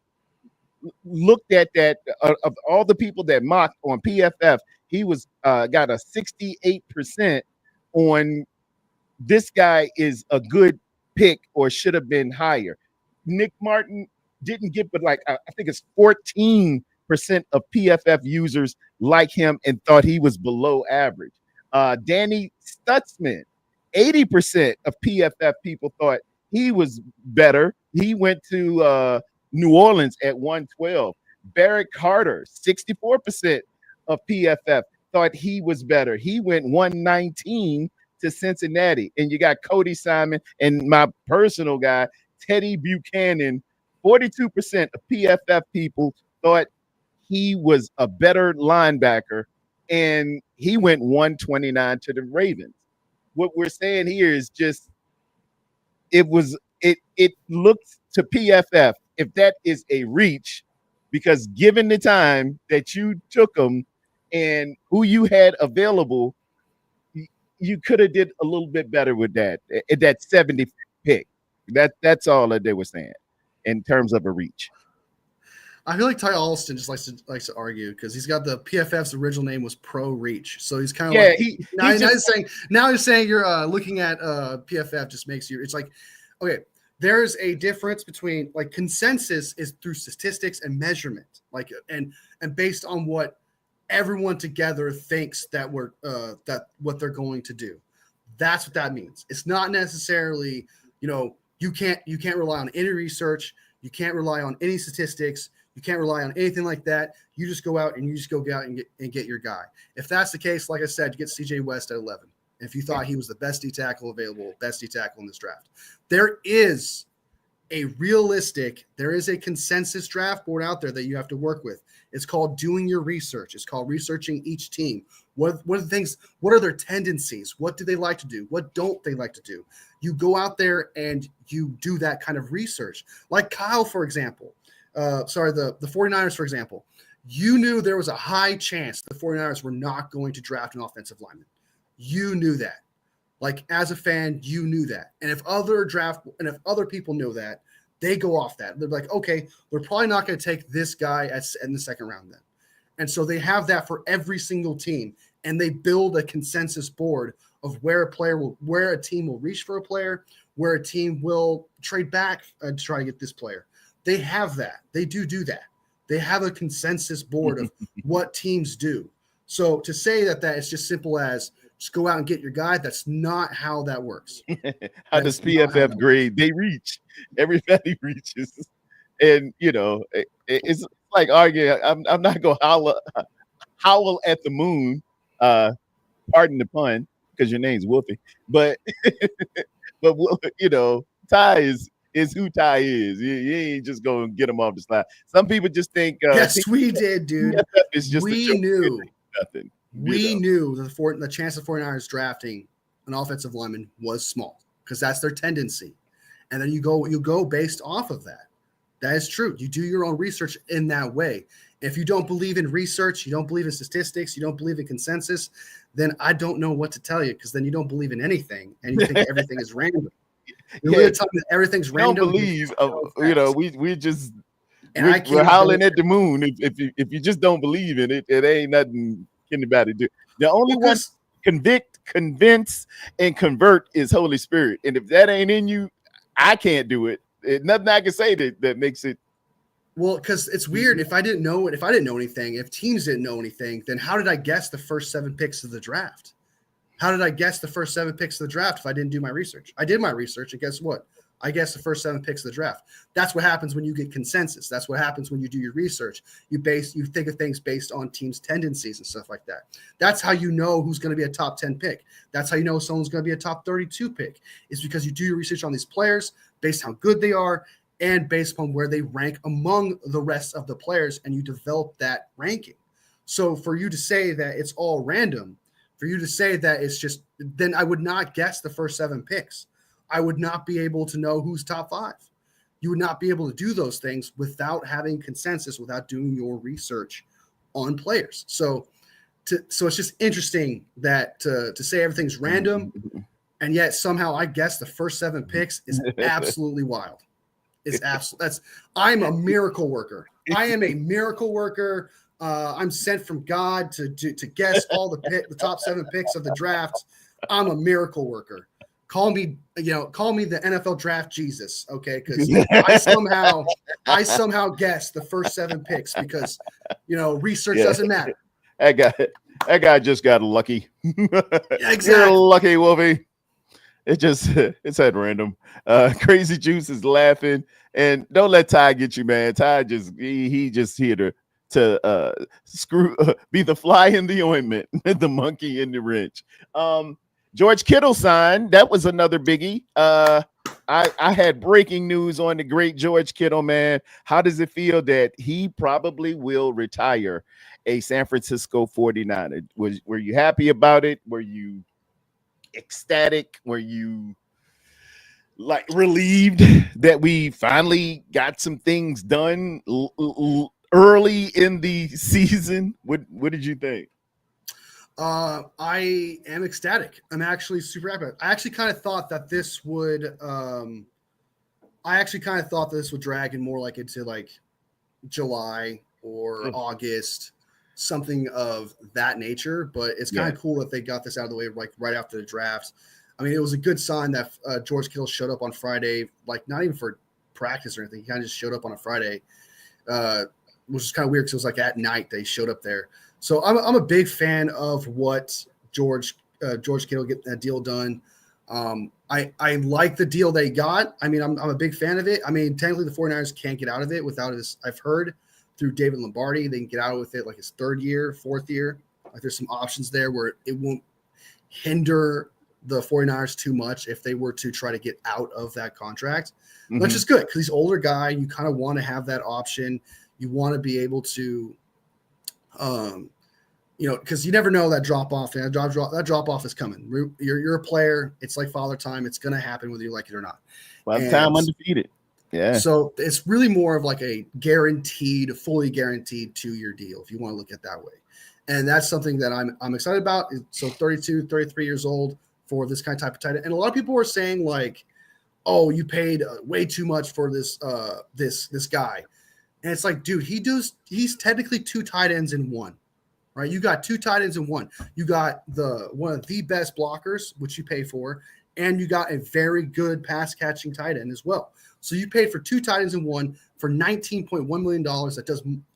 looked at that. Of all the people that mocked on PFF, he was got a 68% on this guy is a good pick or should have been higher. Nick Martin didn't get, but like I think it's 14% of PFF users like him and thought he was below average. Danny Stutzman, 80% of PFF people thought he was better. He went to New Orleans at 112. Barrett Carter, 64% of PFF thought he was better. He went 119 to Cincinnati. And you got Cody Simon and my personal guy, Teddy Buchanan. 42% of PFF people thought he was a better linebacker, and he went 129 to the Ravens. What we're saying here is just it looks to PFF if that is a reach, because given the time that you took them and who you had available, you could have did a little bit better with that 70 pick. That's all that they were saying in terms of a reach. I feel like Ty Alston just likes to argue because he's got the PFF's original name was Pro Reach, so he's kind of now he's saying you're looking at PFF just makes you. It's like, okay, there's a difference between like consensus is through statistics and measurement, like and based on what everyone together thinks that that what they're going to do. That's what that means. It's not necessarily, you can't rely on any research, you can't rely on any statistics. You can't rely on anything like that. You just go out and get your guy. If that's the case, like I said, you get CJ West at 11. if you thought he was the best D tackle available, best D tackle in this draft. There is a consensus draft board out there that you have to work with. It's called doing your research. It's called researching each team. What are the things? What are their tendencies? What do they like to do? What don't they like to do? You go out there and you do that kind of research. Like Kyle, for example. The 49ers, for example. You knew there was a high chance the 49ers were not going to draft an offensive lineman. You knew that. Like, as a fan, you knew that. And if other people know that, they go off that. They're like, okay, we're probably not going to take this guy in the second round then. And so they have that for every single team. And they build a consensus board of where a team will reach for a player, where a team will trade back to try to get this player. They have that. They do that. They have a consensus board of what teams do. So to say that is just simple as just go out and get your guy, that's not how that works. How does PFF grade? They reach. Everybody reaches. And, it's like arguing. I'm not going to howl at the moon. Pardon the pun, because your name's Wolfie. But, Ty is who Ty is. You ain't just going to get him off the slide. Some people just think. Yes, we did, dude. We knew. Nothing. We knew the chance of 49ers drafting an offensive lineman was small because that's their tendency. And then you go based off of that. That is true. You do your own research in that way. If you don't believe in research, you don't believe in statistics, you don't believe in consensus, then I don't know what to tell you, because then you don't believe in anything and you think everything is random. You're telling me that everything random. Don't believe, we just we're howling at the moon. If you just don't believe in it, it ain't nothing anybody do. The only one convince, and convert is Holy Spirit. And if that ain't in you, I can't do it. Nothing I can say that makes it. Well, because it's weird. If I didn't know anything, if teams didn't know anything, then how did I guess the first 7 picks of the draft? How did I guess the first 7 picks of the draft if I didn't do my research? I did my research, and guess what? I guess the first 7 picks of the draft. That's what happens when you get consensus. That's what happens when you do your research. You think of things based on teams' tendencies and stuff like that. That's how you know who's going to be a top 10 pick. That's how you know someone's going to be a top 32 pick. It's because you do your research on these players based on how good they are and based upon where they rank among the rest of the players, and you develop that ranking. So for you to say that it's all random, for you to say that it's just, then I would not guess the first 7 picks. I would not be able to know who's top 5. You would not be able to do those things without having consensus, without doing your research on players. So it's just interesting that to say everything's random, and yet somehow I guess the first 7 picks is absolutely wild. It's absolute. I'm a miracle worker. I am a miracle worker. I'm sent from God to guess all the top 7 picks of the draft. I'm a miracle worker. Call me the NFL draft Jesus, okay? Because I somehow guessed the first 7 picks because research doesn't matter. That guy just got lucky. Exactly. You're lucky, Wolfie. It's at random. Crazy Juice is laughing, and don't let Ty get you, man. Ty he just here to be the fly in the ointment, the monkey in the wrench. George Kittle signed. That was another biggie. I had breaking news on the great George Kittle, man. How does it feel that he probably will retire a San Francisco 49er? Were you happy about it? Were you ecstatic? Were you relieved that we finally got some things done early in the season? What did you think? I am ecstatic. I'm actually super happy. I actually kind of thought that this would drag in more into July or August, something of that nature. But it's kind of cool that they got this out of the way right after the draft. I mean, it was a good sign that George Kittle showed up on Friday, not even for practice or anything. He kind of just showed up on a Friday, which is kind of weird because it was at night they showed up there. So I'm a big fan of what George Kittle get that deal done. I like the deal they got. I mean, I'm a big fan of it. I mean, technically the 49ers can't get out of it without his. I've heard through David Lombardi they can get out with it his 3rd year, 4th year. There's some options there where it won't. hinder the 49ers too much if they were to try to get out of that contract, which is good because he's older guy. You kind of want to have that option. You want to be able to, because you never know that drop off. That drop off is coming. You're a player. It's like father time. It's going to happen whether you like it or not. Time undefeated. Yeah. So it's really more of like a fully guaranteed 2-year deal if you want to look at it that way. And that's something that I'm excited about. So 32, 33 years old for this kind of type of tight end. And a lot of people were saying like, oh, you paid way too much for this guy. And it's like, dude, he's technically 2 tight ends in one, right? You got 2 tight ends in one. You got one of the best blockers, which you pay for, and you got a very good pass catching tight end as well. So you paid for 2 tight ends in one for $19.1 million.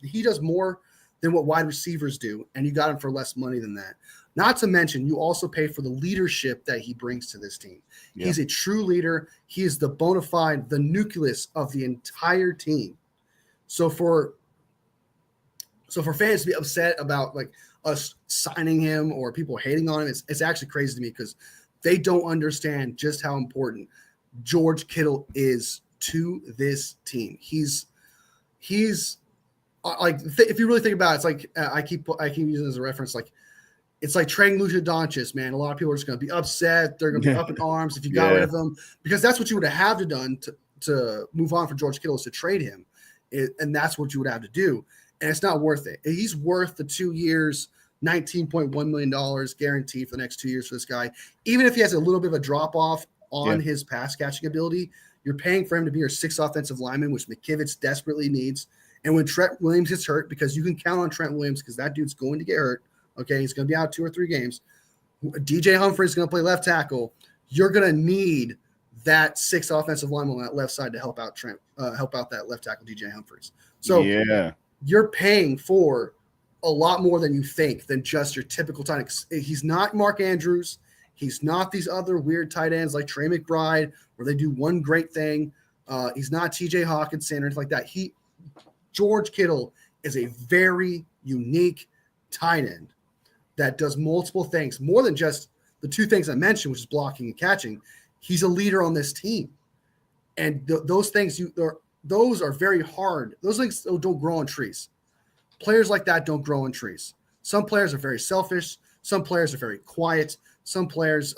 He does more than what wide receivers do, and you got him for less money than that. Not to mention, you also pay for the leadership that he brings to this team. Yeah. He's a true leader. He is the bona fide, the nucleus of the entire team. So for fans to be upset about like us signing him or people hating on him, it's actually crazy to me because they don't understand just how important George Kittle is to this team. He's like, if you really think about it, it's like I keep using it as a reference. Like, it's like trading Luka Doncic, man. A lot of people are just going to be upset. They're going to be up in arms if you got rid of them, because that's what you would have to done to move on for George Kittle, is to trade him, and that's what you would have to do. And it's not worth it. He's worth the 2 years, $19.1 million guaranteed for the next 2 years for this guy. Even if he has a little bit of a drop off on his pass catching ability, you're paying for him to be your 6th offensive lineman, which McKivitz desperately needs. And when Trent Williams gets hurt, because you can count on Trent Williams because that dude's going to get hurt. Okay, he's going to be out 2 or 3 games. DJ Humphrey's going to play left tackle. You're going to need that 6th offensive lineman on that left side to help out that left tackle DJ Humphreys. So you're paying for a lot more than you think than just your typical tight end. He's not Mark Andrews. He's not these other weird tight ends like Trey McBride where they do one great thing. He's not TJ Hawkinson or anything like that. George Kittle is a very unique tight end that does multiple things, more than just the 2 things I mentioned, which is blocking and catching. He's a leader on this team. And those things, those are very hard. Those things don't grow on trees. Players like that don't grow on trees. Some players are very selfish. Some players are very quiet. Some players,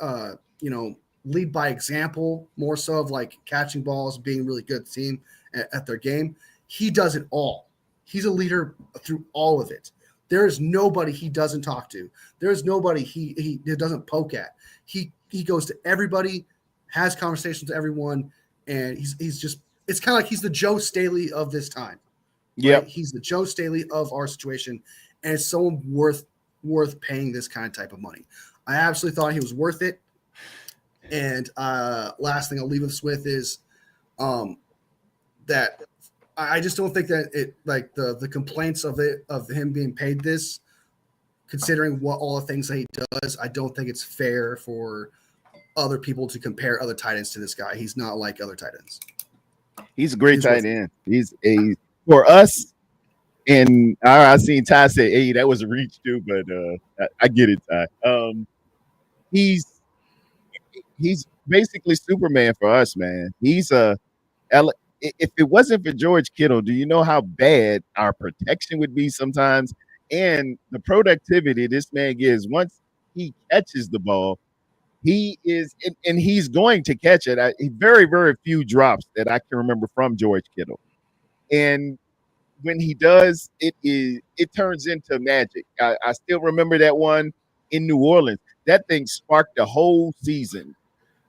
lead by example, more so of like catching balls, being really good at the team at their game. He does it all. He's a leader through all of it. There is nobody he doesn't talk to. There is nobody he doesn't poke at. He goes to everybody, has conversations with everyone, and he's just, it's kind of like he's the Joe Staley of this time. Yeah, right? He's the Joe Staley of our situation, and it's so worth paying this kind of type of money. I absolutely thought he was worth it. And last thing I'll leave us with is that I just don't think that it, like the complaints of him being paid this, considering what all the things that he does, I don't think it's fair for other people to compare other tight ends to this guy. He's not like other tight ends. He's a great tight end. For us, and I seen Ty say, "Hey, that was a reach too," but I get it, Ty. He's basically Superman for us, man. If it wasn't for George Kittle, do you know how bad our protection would be sometimes? And the productivity this man gives once he catches the ball, he is, and he's going to catch it. Very, very few drops that I can remember from George Kittle. And when he does, it turns into magic. I still remember that one in New Orleans. That thing sparked the whole season.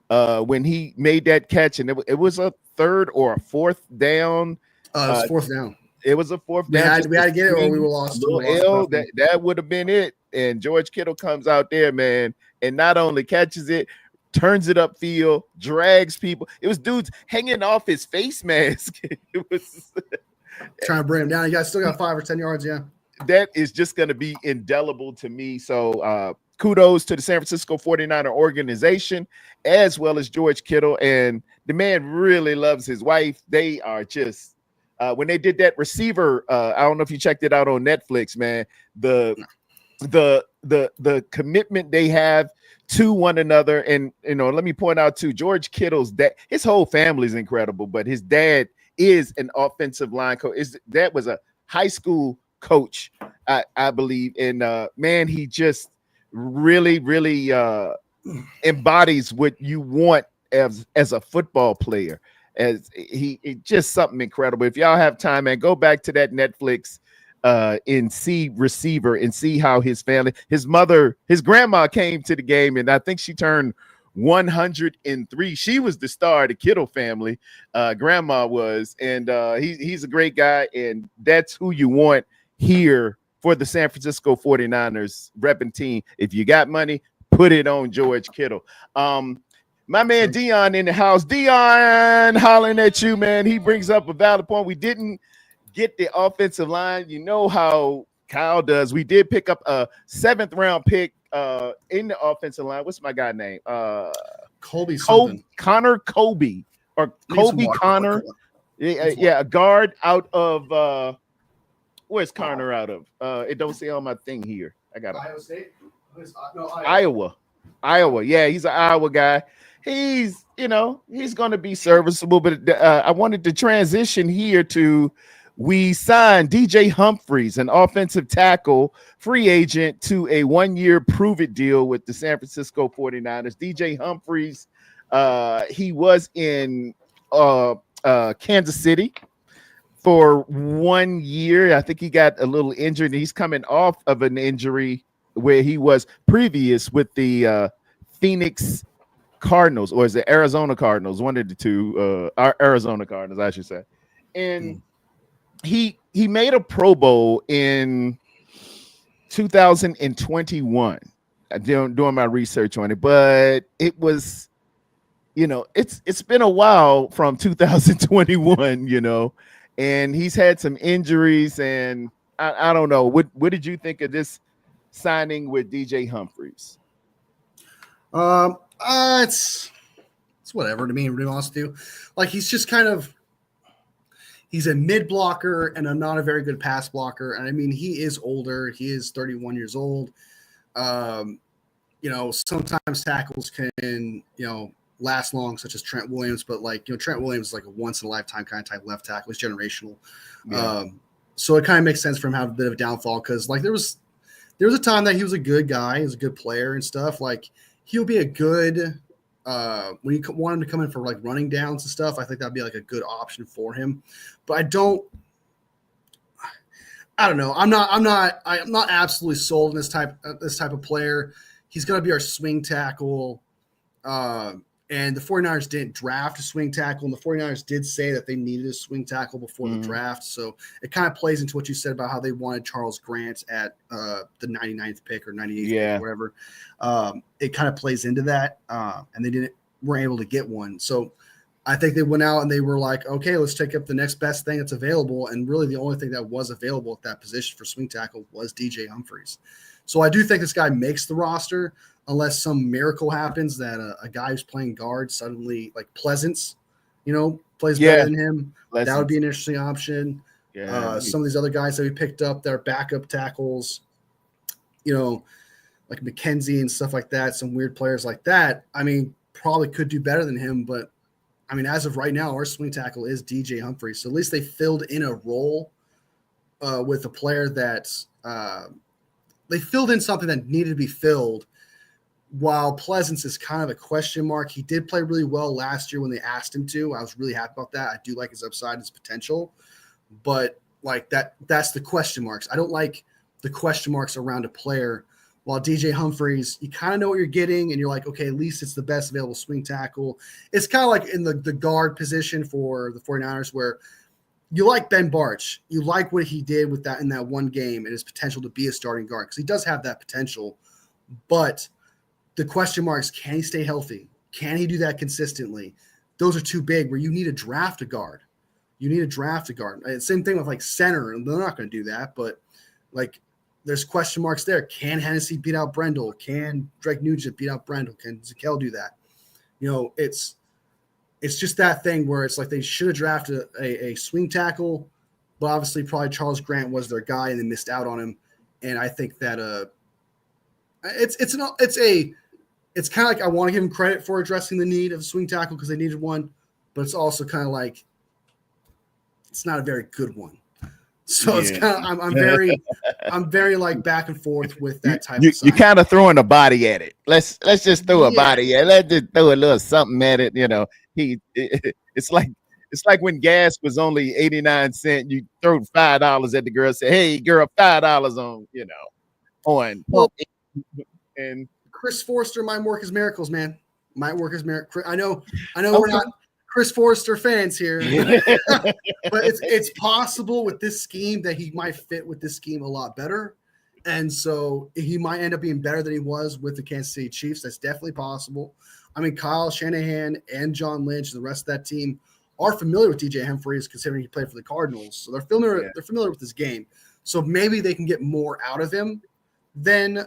When he made that catch, and it was a 3rd or a 4th down. It was 4th down. It was a 4th down. We had to get it, or we were lost. That would have been it. And George Kittle comes out there, man, and not only catches it, turns it upfield, drags people. It was dudes hanging off his face mask. It was trying to bring him down. You guys still got 5 or 10 yards, yeah. That is just going to be indelible to me. So kudos to the San Francisco 49er organization, as well as George Kittle. And the man really loves his wife. They are just when they did that receiver, I don't know if you checked it out on Netflix, man. The commitment they have to one another. And let me point out too, George Kittle's dad, his whole family is incredible, but his dad is an offensive line coach. His dad was a high school coach, I believe. And man, he just really, really embodies what you want as a football player. As he just something incredible. If y'all have time, man, go back to that Netflix and see Receiver and see how his family, his grandma came to the game, and I think she turned 103. She was the star of the Kittle family. Grandma was, and he's a great guy, and that's who you want here for the San Francisco 49ers repping team. If you got money, put it on George Kittle. My man Dion in the house. Dion hollering at you, man. He brings up a valid point. We didn't get the offensive line. You know how Kyle does. We did pick up a 7th round pick in the offensive line. What's my guy name? Connor Colby or Colby Connor. Yeah, a guard out of where's Connor out of? It don't say on my thing here. I got Iowa State. Iowa. Yeah, he's an Iowa guy. He's going to be serviceable, but I wanted to transition here to we signed DJ Humphries, an offensive tackle, free agent, to a 1-year prove-it deal with the San Francisco 49ers. DJ Humphries, he was in Kansas City for 1 year. I think he got a little injured. He's coming off of an injury where he was previous with the Phoenix Cardinals, or is it Arizona Cardinals? One of the two, Arizona Cardinals, I should say. And he made a Pro Bowl in 2021. Doing my research on it, but it was, it's been a while from 2021, and he's had some injuries, and I don't know. What did you think of this signing with DJ Humphries? It's whatever to me, to be honest with you. Like, he's just he's a mid blocker and not a very good pass blocker. And I mean, he is older. He is 31 years old. Sometimes tackles can, last long, such as Trent Williams, but Trent Williams is like a once in a lifetime kind of type left tackle. He's generational. Yeah. So it kind of makes sense for him to have a bit of a downfall, because there was a time that he was a good guy, he was a good player and stuff. Like, he'll be a good when you want him to come in for running downs and stuff. I think that'd be a good option for him. But I don't know. I'm not absolutely sold on this type of player. He's going to be our swing tackle. And the 49ers didn't draft a swing tackle, and the 49ers did say that they needed a swing tackle before the draft. So it kind of plays into what you said about how they wanted Charles Grant at the 99th pick or 98th pick, or whatever. It kind of plays into that, and they weren't able to get one. So I think they went out and they were like, okay, let's take up the next best thing that's available. And really the only thing that was available at that position for swing tackle was DJ Humphries. So I do think this guy makes the roster, unless some miracle happens that a guy who's playing guard suddenly, like Pleasance, plays better than him. Pleasance. That would be an interesting option. Yeah. Some of these other guys that we picked up that are backup tackles, like McKenzie and stuff like that, some weird players like that, I mean, probably could do better than him. But, I mean, as of right now, our swing tackle is DJ Humphries. So at least they filled in a role with a player that they filled in something that needed to be filled. While Pleasance is kind of a question mark, he did play really well last year when they asked him to. I was really happy about that. I do like his upside, his potential, but that's the question marks. I don't like the question marks around a player. While DJ Humphries, you kind of know what you're getting, and you're like, okay, at least it's the best available swing tackle. It's kind of like in the guard position for the 49ers, where you like Ben Bartch. You like what he did with that in that one game and his potential to be a starting guard, because he does have that potential, but the question marks, can he stay healthy? Can he do that consistently? Those are too big, where you need to draft a guard. Same thing with center, and they're not going to do that, but there's question marks there. Can Hennessy beat out Brendel? Can Drake Nugent beat out Brendel? Can Zakel do that? It's just that thing where it's like they should have drafted a swing tackle, but obviously probably Charles Grant was their guy and they missed out on him. And I think that it's it's kind of like I want to give him credit for addressing the need of a swing tackle because they needed one, but it's also kind of like it's not a very good one. So it's kind of I'm very like back and forth with that type of you kind of throwing a body at it. Let's just throw a body at it. Let's just throw a little something at it. It's like when gas was only 89 cents, you throw $5 at the girl, say, "Hey girl, $5 on and Chris Forster might work his miracles, man. Might work his miracles. I know we're not Chris Forster fans here, but it's possible with this scheme that he might fit with this scheme a lot better. And so he might end up being better than he was with the Kansas City Chiefs. That's definitely possible. I mean, Kyle Shanahan and John Lynch and the rest of that team are familiar with DJ Humphries, considering he played for the Cardinals. So they're familiar with this game. So maybe they can get more out of him than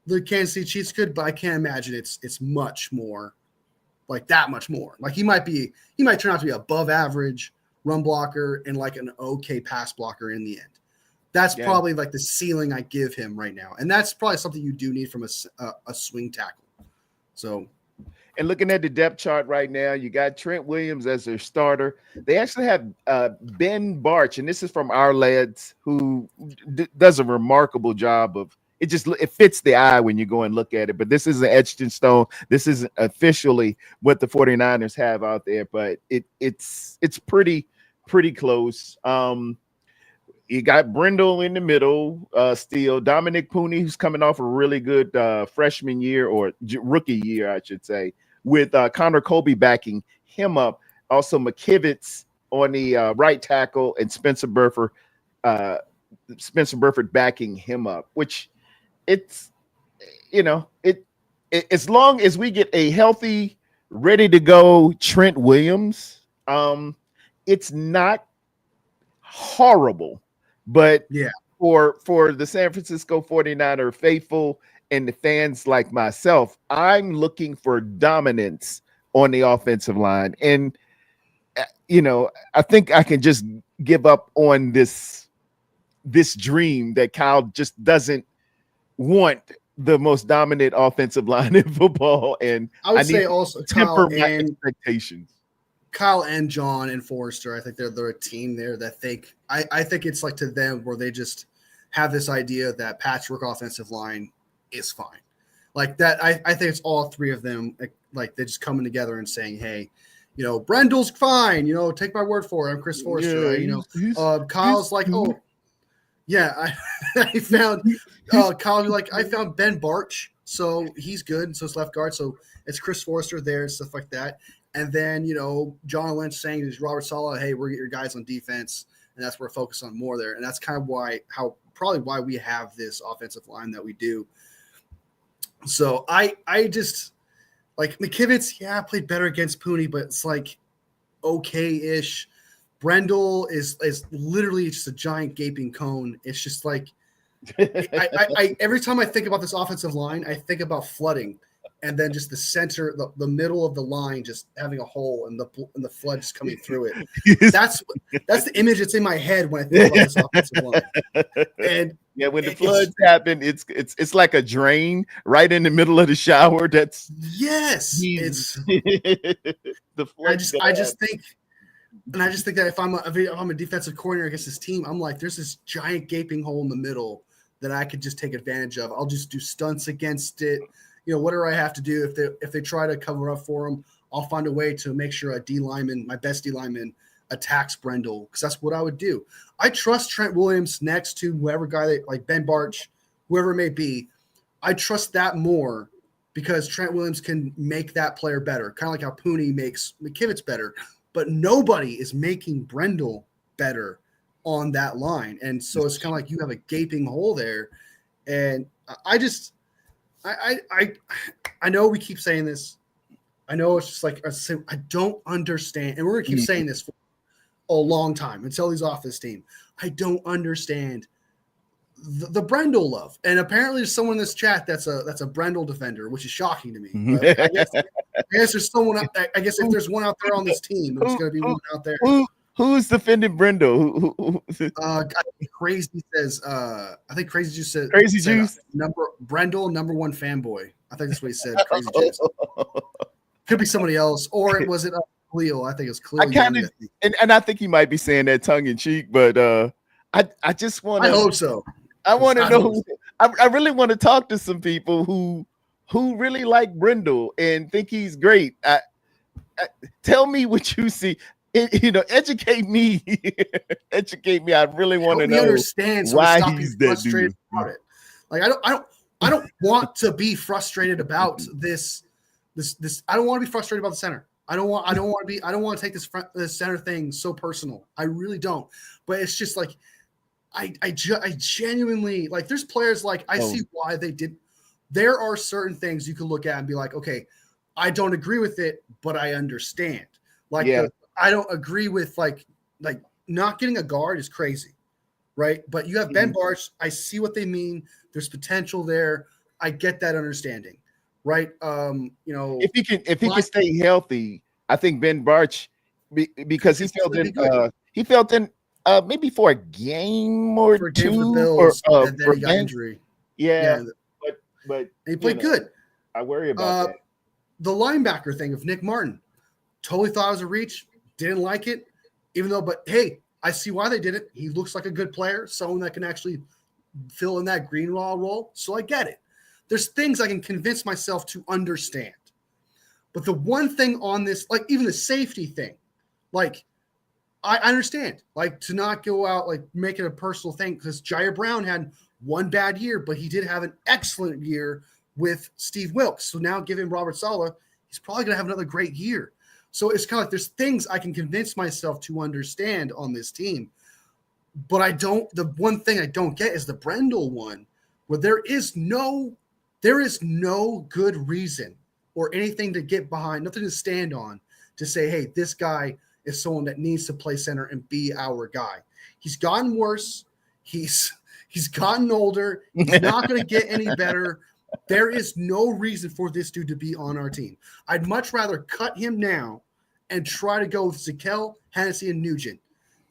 the Kansas City Chiefs could, but I can't imagine it's much more, like that much more. Like he might turn out to be above average run blocker and like an okay pass blocker in the end. That's probably like the ceiling I give him right now. And that's probably something you do need from a swing tackle. So, and looking at the depth chart right now, you got Trent Williams as their starter. They actually have Ben Barch, and this is from our lads, who does a remarkable job of it. It fits the eye when you go and look at it. But this isn't etched in stone. This isn't officially what the 49ers have out there, but it's pretty close. You got Brendel in the middle, still Dominic Pooney, who's coming off a really good freshman year or rookie year, I should say, with Connor Colby backing him up. Also McKivitz on the right tackle and Spencer Burford backing him up, which it's, as long as we get a healthy, ready to go Trent Williams, it's not horrible. But for the San Francisco 49er faithful and the fans like myself, I'm looking for dominance on the offensive line. And, I think I can just give up on this dream that Kyle just doesn't want the most dominant offensive line in football. And I would say also temper my expectations. Kyle and John and Forrester, I think they're a team there that I think it's like to them where they just have this idea that patchwork offensive line is fine. Like that, I think it's all three of them, like they're just coming together and saying, hey, Brendel's fine, take my word for it. I'm Chris Forrester. Right? Kyle's like, oh, yeah, I found Kyle like, I found Ben Barch, so he's good, and so it's left guard. So it's Chris Forrester there and stuff like that. And then, John Lynch saying to Robert Saleh, hey, we're going to get your guys on defense, and that's where we're focused on more there. And that's kind of why we have this offensive line that we do. So I just like McKivitz, played better against Pooney, but it's like okay-ish. Brendel is literally just a giant gaping cone. It's just like I every time I think about this offensive line, I think about flooding. And then just the center, the middle of the line, just having a hole and the flood just coming through it. That's the image that's in my head when I think about this offensive line. And when the floods happen, it's like a drain right in the middle of the shower. That's it's the flood. I just think that if I'm a defensive coordinator against this team, I'm like, there's this giant gaping hole in the middle that I could just take advantage of. I'll just do stunts against it. Whatever I have to do, if they try to cover up for him, I'll find a way to make sure my best D lineman, attacks Brendel, because that's what I would do. I trust Trent Williams next to whoever guy like Ben Barch, whoever it may be. I trust that more because Trent Williams can make that player better, kind of like how Pooney makes McKivitz better. But nobody is making Brendel better on that line, and so it's kind of like you have a gaping hole there. And I know we keep saying this. I know it's just like I don't understand, and we're gonna keep saying this for a long time until he's off this team. I don't understand the Brendel love, and apparently there's someone in this chat that's a Brendel defender, which is shocking to me. But I guess there's someone. I guess if there's one out there on this team, there's gonna be one out there. Who's defending Brindle? I think Crazy says. I think Crazy Juice said. Crazy Juice. Brendel, #1 fanboy. I think that's what he said. Crazy Juice. Could be somebody else, or it was it Cleo. I think it's Cleo. I kind of, and I think he might be saying that tongue in cheek, but I just want to. I hope so. I want to know. I really want to talk to some people who really like Brindle and think he's great. Tell me what you see. Educate me. Educate me. I really want to know understand why he's that dude. About it. Like I don't want to be frustrated about this. I don't want to be frustrated about the center. I don't want to take this center thing so personal. I really don't. But it's just like I genuinely like. There's players like I see why they did. There are certain things you can look at and be like, okay, I don't agree with it, but I understand. Like I don't agree with like not getting a guard is crazy, right? But you have Ben Barch. I see what they mean. There's potential there. I get that understanding, right? If he can stay healthy, I think Ben Barch because he felt in maybe for a game or two Bills, and then he got injury. Yeah, but he played good. I worry about that. The linebacker thing of Nick Martin, totally thought it was a reach. Didn't like it, but hey, I see why they did it. He looks like a good player, someone that can actually fill in that Greenlaw role. So I get it. There's things I can convince myself to understand. But the one thing on this, like even the safety thing, like I understand, like to not go out, like make it a personal thing because Jair Brown had one bad year, but he did have an excellent year with Steve Wilkes. So now give him Robert Saleh, he's probably going to have another great year. So it's kind of like there's things I can convince myself to understand on this team. But the one thing I don't get is the Brendel one, where there is no good reason or anything to get behind, nothing to stand on to say, hey, this guy is someone that needs to play center and be our guy. He's gotten worse. He's gotten older. He's not going to get any better. There is no reason for this dude to be on our team. I'd much rather cut him now and try to go with Zakel, Hennessy, and Nugent,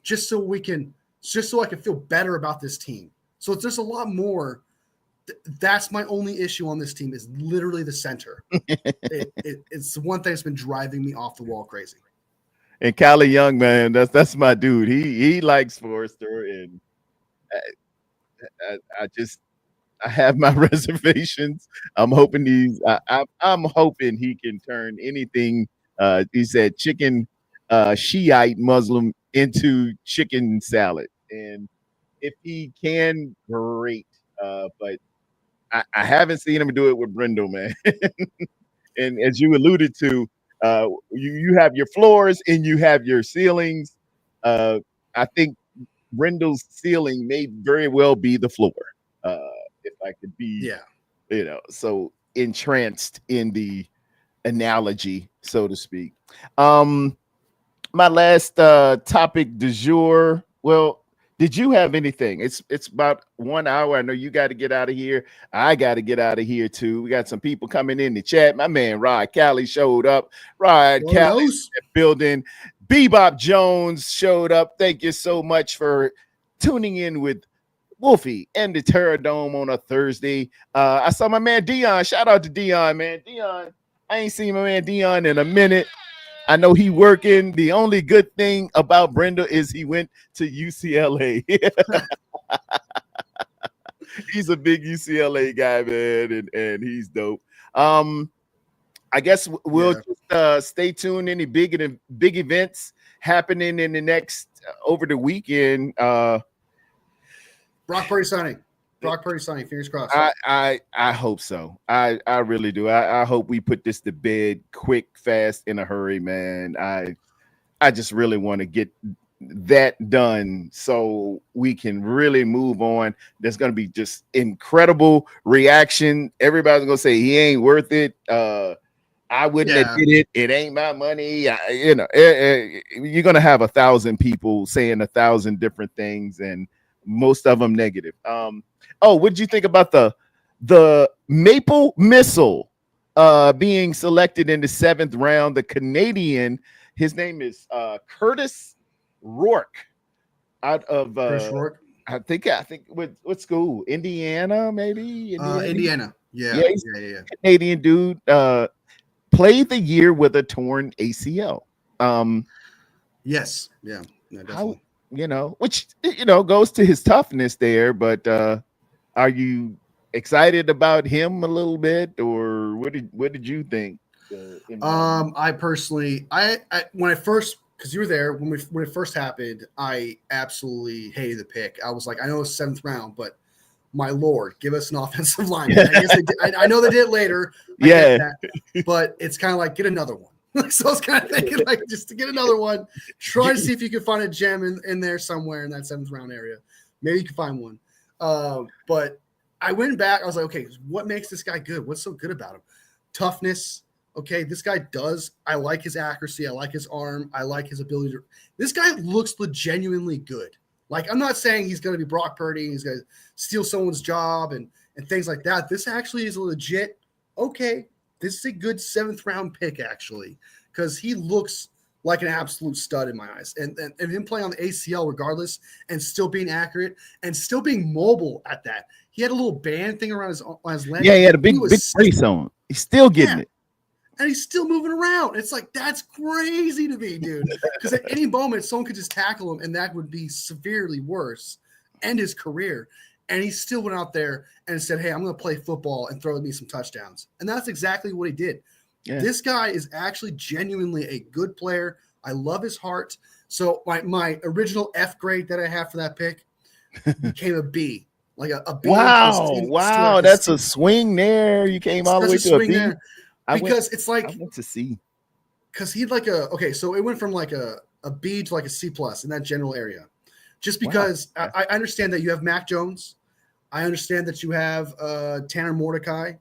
just so I can feel better about this team. So there's a lot more. That's my only issue on this team is literally the center. It's the one thing that's been driving me off the wall crazy. And Callie Young, man, that's my dude. He likes Forrester, and I have my reservations. I'm hoping I'm hoping he can turn anything. He said chicken Shiite Muslim into chicken salad, and if he can, great. But I haven't seen him do it with Brindle, man. And as you alluded to, you have your floors and you have your ceilings. I think Brindle's ceiling may very well be the floor. If I could be, so entranced in the analogy, so to speak. My last topic du jour. Well, did you have anything? It's about 1 hour. I know you got to get out of here. I got to get out of here too. We got some people coming in the chat. My man Rod Cali showed up. Rod Cali building. Bebop Jones showed up. Thank you so much for tuning in with Wolfie and the Tarrerdome on a Thursday. I saw my man Dion. Shout out to Dion, man. Dion, I ain't seen my man Dion in a minute. I know he working. The only good thing about Brenda is he went to UCLA. He's a big UCLA guy, man, and he's dope. I guess we'll just stay tuned. Any big events happening in the next over the weekend. Brock Purdy signing. Fingers crossed. I hope so. I really do. I hope we put this to bed quick, fast, in a hurry, man. I just really want to get that done so we can really move on. There's going to be just incredible reaction. Everybody's going to say he ain't worth it. I wouldn't have did it. It ain't my money. You're going to have 1,000 people saying 1,000 different things, and most of them negative. What did you think about the Maple Missile being selected in the 7th round? The Canadian, his name is Curtis Rourke out of Chris Rourke. I think what school? Indiana, maybe? Indiana. Yeah. Yeah, he's Yeah. a Canadian dude. Played the year with a torn ACL. Yes. Yeah. Definitely. How, which goes to his toughness there, but are you excited about him a little bit, or what did you think? I personally, I when I first, because you were there when it first happened, I absolutely hated the pick. I was like, I know it's 7th round, but my lord, give us an offensive lineman. I guess they did, I know they did it later. I get that, but it's kind of like get another one. So I was kind of thinking like just to get another one, try to see if you can find a gem in there somewhere in that 7th round area. Maybe you can find one. But I went back. I was like, okay, what makes this guy good? What's so good about him? Toughness. Okay, this guy does. I like his accuracy. I like his arm. I like his ability to. This guy looks genuinely good. Like, I'm not saying he's going to be Brock Purdy. He's going to steal someone's job and things like that. This actually is a legit, okay, this is a good 7th round pick, actually, because he looks like an absolute stud in my eyes. And him playing on the ACL regardless and still being accurate and still being mobile at that. He had a little band thing around his leg. Yeah, he had a big brace on. He's still getting it. And he's still moving around. It's like, that's crazy to me, dude. Because at any moment, someone could just tackle him, and that would be severely worse, end his career. And he still went out there and said, hey, I'm going to play football and throw me some touchdowns. And that's exactly what he did. Yeah. This guy is actually genuinely a good player. I love his heart. So my original F grade that I have for that pick became a B. Like a B. Wow. That's a swing there. You came all the way to a B. There. Because it's like I want to see because he'd like so it went from like a B to like a C plus in that general area, just because I understand that you have Mac Jones, I understand that you have Tanner Mordecai,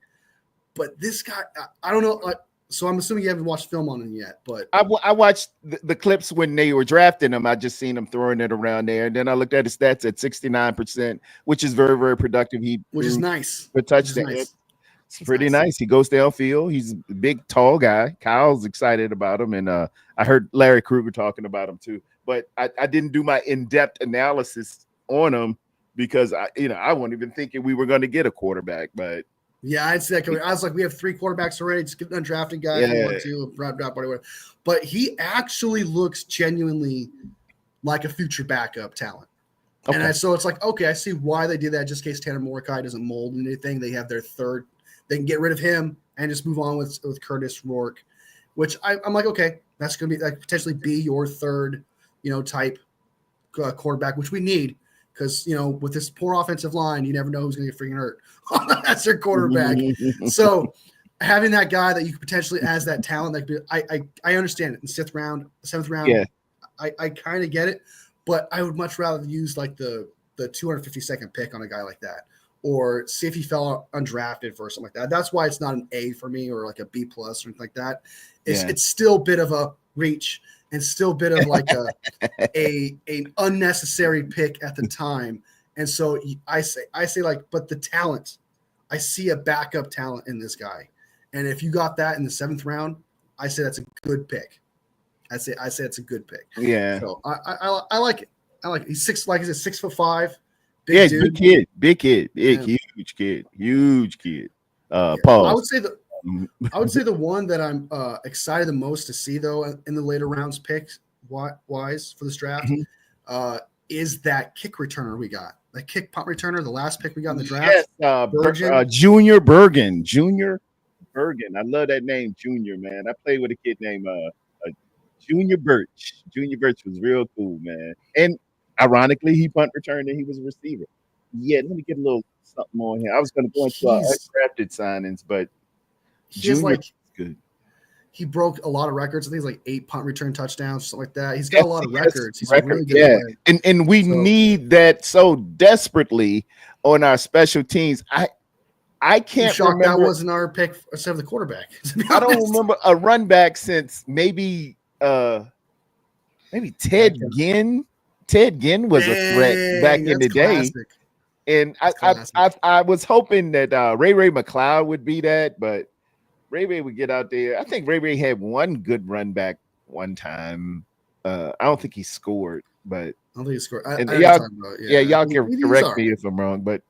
but this guy I don't know. So I'm assuming you haven't watched film on him yet, but I watched the clips when they were drafting him. I just seen him throwing it around there, and then I looked at his stats at 69%, which is very, very productive. Which is nice. The touchdown. It's pretty nice. He goes downfield. He's a big, tall guy. Kyle's excited about him, and I heard Larry Krueger talking about him too. But I didn't do my in-depth analysis on him because I wasn't even thinking we were going to get a quarterback. But yeah, I'd say I was like, we have 3 quarterbacks already. Just get an undrafted guy if you want to, whatever. But he actually looks genuinely like a future backup talent. Okay. And so it's like, okay, I see why they did that. Just in case Tanner Mordecai doesn't mold anything, they have their third. They can get rid of him and just move on with Curtis Rourke, which I'm like, okay, that's going to be like potentially be your third, type quarterback, which we need because, with this poor offensive line, you never know who's going to get freaking hurt. That's their quarterback. So having that guy that you could potentially as that talent, I understand it in 7th round. Yeah. I kind of get it, but I would much rather use like the 252nd pick on a guy like that. Or see if he fell undrafted for something like that. That's why it's not an A for me or like a B plus or anything like that. It's still a bit of a reach and still a bit of like an unnecessary pick at the time. And so I say like, but the talent, I see a backup talent in this guy. And if you got that in the 7th round, I say that's a good pick. I say it's a good pick. Yeah. So I like it. I like it. He's 6'5". Big dude. Big kid, huge kid. Pause. I would say the one that I'm excited the most to see though in the later rounds picks wise for this draft is that kick returner we got. That kick punt returner, the last pick we got in the draft. Yes, Junior Bergen. I love that name, Junior, man. I played with a kid named Junior Birch. Junior Birch was real cool, man. And ironically, he punt returned and he was a receiver. Yeah, let me get a little something on here. I was going to go into our undrafted signings, but Junior is good. He broke a lot of records. I think it's like 8 punt return touchdowns, something like that. He's got a lot of records. He's a really good player. And we need that so desperately on our special teams. I can't remember. That wasn't our pick instead of the quarterback. I don't remember a run back since maybe Ted Ginn. Ted Ginn was a threat back in the day. And I was hoping that Ray McLeod would be that, but Ray would get out there. I think Ray had one good run back one time. I don't think he scored. but I don't think he scored. and I y'all, talking about, y'all can correct all me right. if I'm wrong, but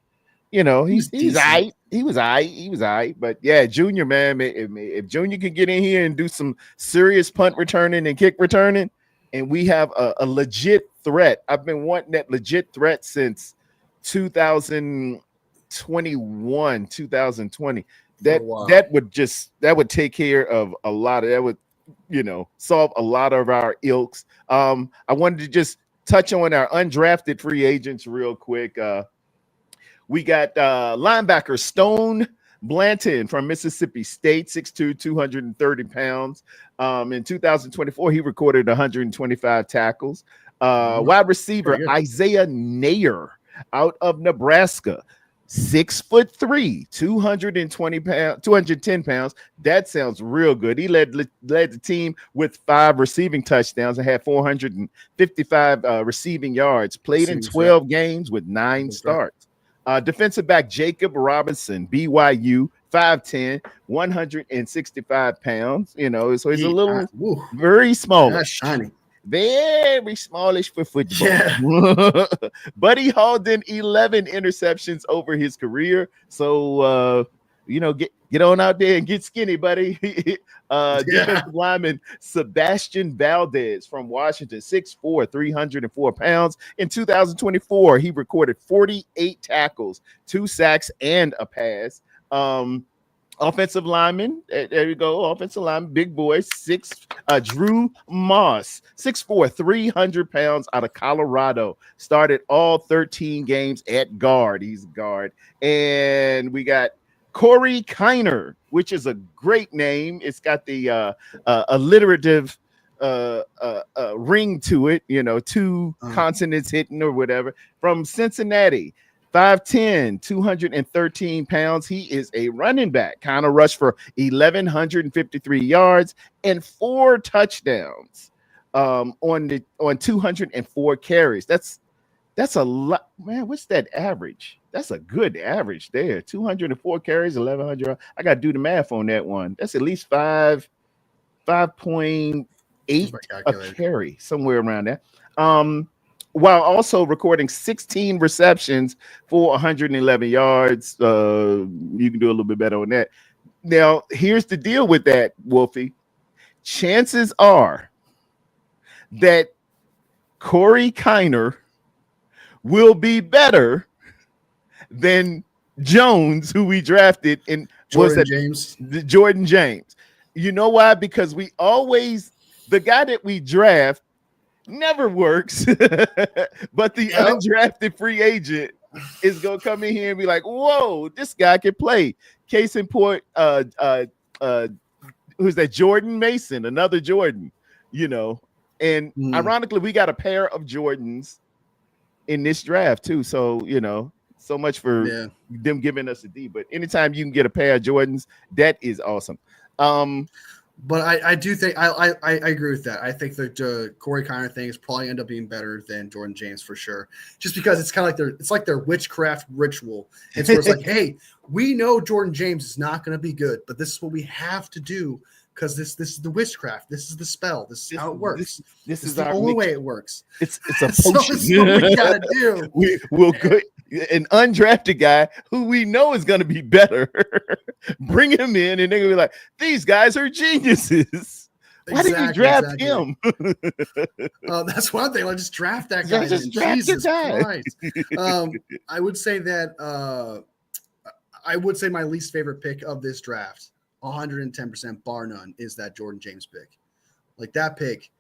he's decent. He was aight. But yeah, Junior, man, if Junior could get in here and do some serious punt returning and kick returning, and we have a legit threat. I've been wanting that legit threat since 2021, 2020. That would take care of a lot of that would solve a lot of our ilks. I wanted to just touch on our undrafted free agents real quick. We got linebacker Stone Blanton from Mississippi State, 6'2", 230 pounds. In 2024, he recorded 125 tackles. Wide receiver Isaiah Nayer out of Nebraska, 6'3", 220 pounds, 210 pounds. That sounds real good. He led the team with 5 receiving touchdowns and had 455 receiving yards. Played in 12 games with 9 starts. Defensive back Jacob Robinson, BYU, 5'10", 165 pounds. So he's a little very smallish. Shiny. Very smallish for football. Yeah. But he hauled in 11 interceptions over his career. So get on out there and get skinny, buddy. Defensive lineman Sebastian Valdez from Washington, 6'4", 304 pounds. In 2024, he recorded 48 tackles, 2 sacks, and a pass. Offensive lineman, there you go. Offensive lineman, big boy, Drew Moss, 6'4", 300 pounds, out of Colorado. Started all 13 games at guard. He's a guard. And we got Corey Kiner, which is a great name. It's got the alliterative ring to it, 2 consonants hitting or whatever, from Cincinnati. 5'10", 213 pounds. He is a running back. Kind of rushed for 1,153 yards and 4 touchdowns on 204 carries. That's a lot, man. What's that average? That's a good average there. 204 carries, 1,100. I got to do the math on that one. That's at least 5.8 a carry, somewhere around there. While also recording 16 receptions for 111 yards. You can do a little bit better on that. Now, here's the deal with that, Wolfie. Chances are that Corey Kiner will be better than Jones, who we drafted in Jordan James. You know why? Because the guy that we draft never works, but the undrafted free agent is gonna come in here and be like, "Whoa, this guy can play." Case in point, who's that? Jordan Mason, another Jordan, And ironically, we got a pair of Jordans in this draft too. So so much for them giving us a D. But anytime you can get a pair of Jordans, that is awesome. But I do think I agree with that. I think the Corey Kiner thing is probably end up being better than Jordan James for sure. Just because it's kind of like their witchcraft ritual. It's where it's like, hey, we know Jordan James is not going to be good, but this is what we have to do because this is the witchcraft. This is the spell. This is how it works. This is the only way it works. It's a potion. So what we gotta do. We'll go an undrafted guy who we know is going to be better. Bring him in, and they're gonna be like, "These guys are geniuses. Why did you draft him?" That's one thing. Let's just draft that guy. Jesus Christ. I would say that. I would say my least favorite pick of this draft, 110% bar none, is that Jordan James pick. Like that pick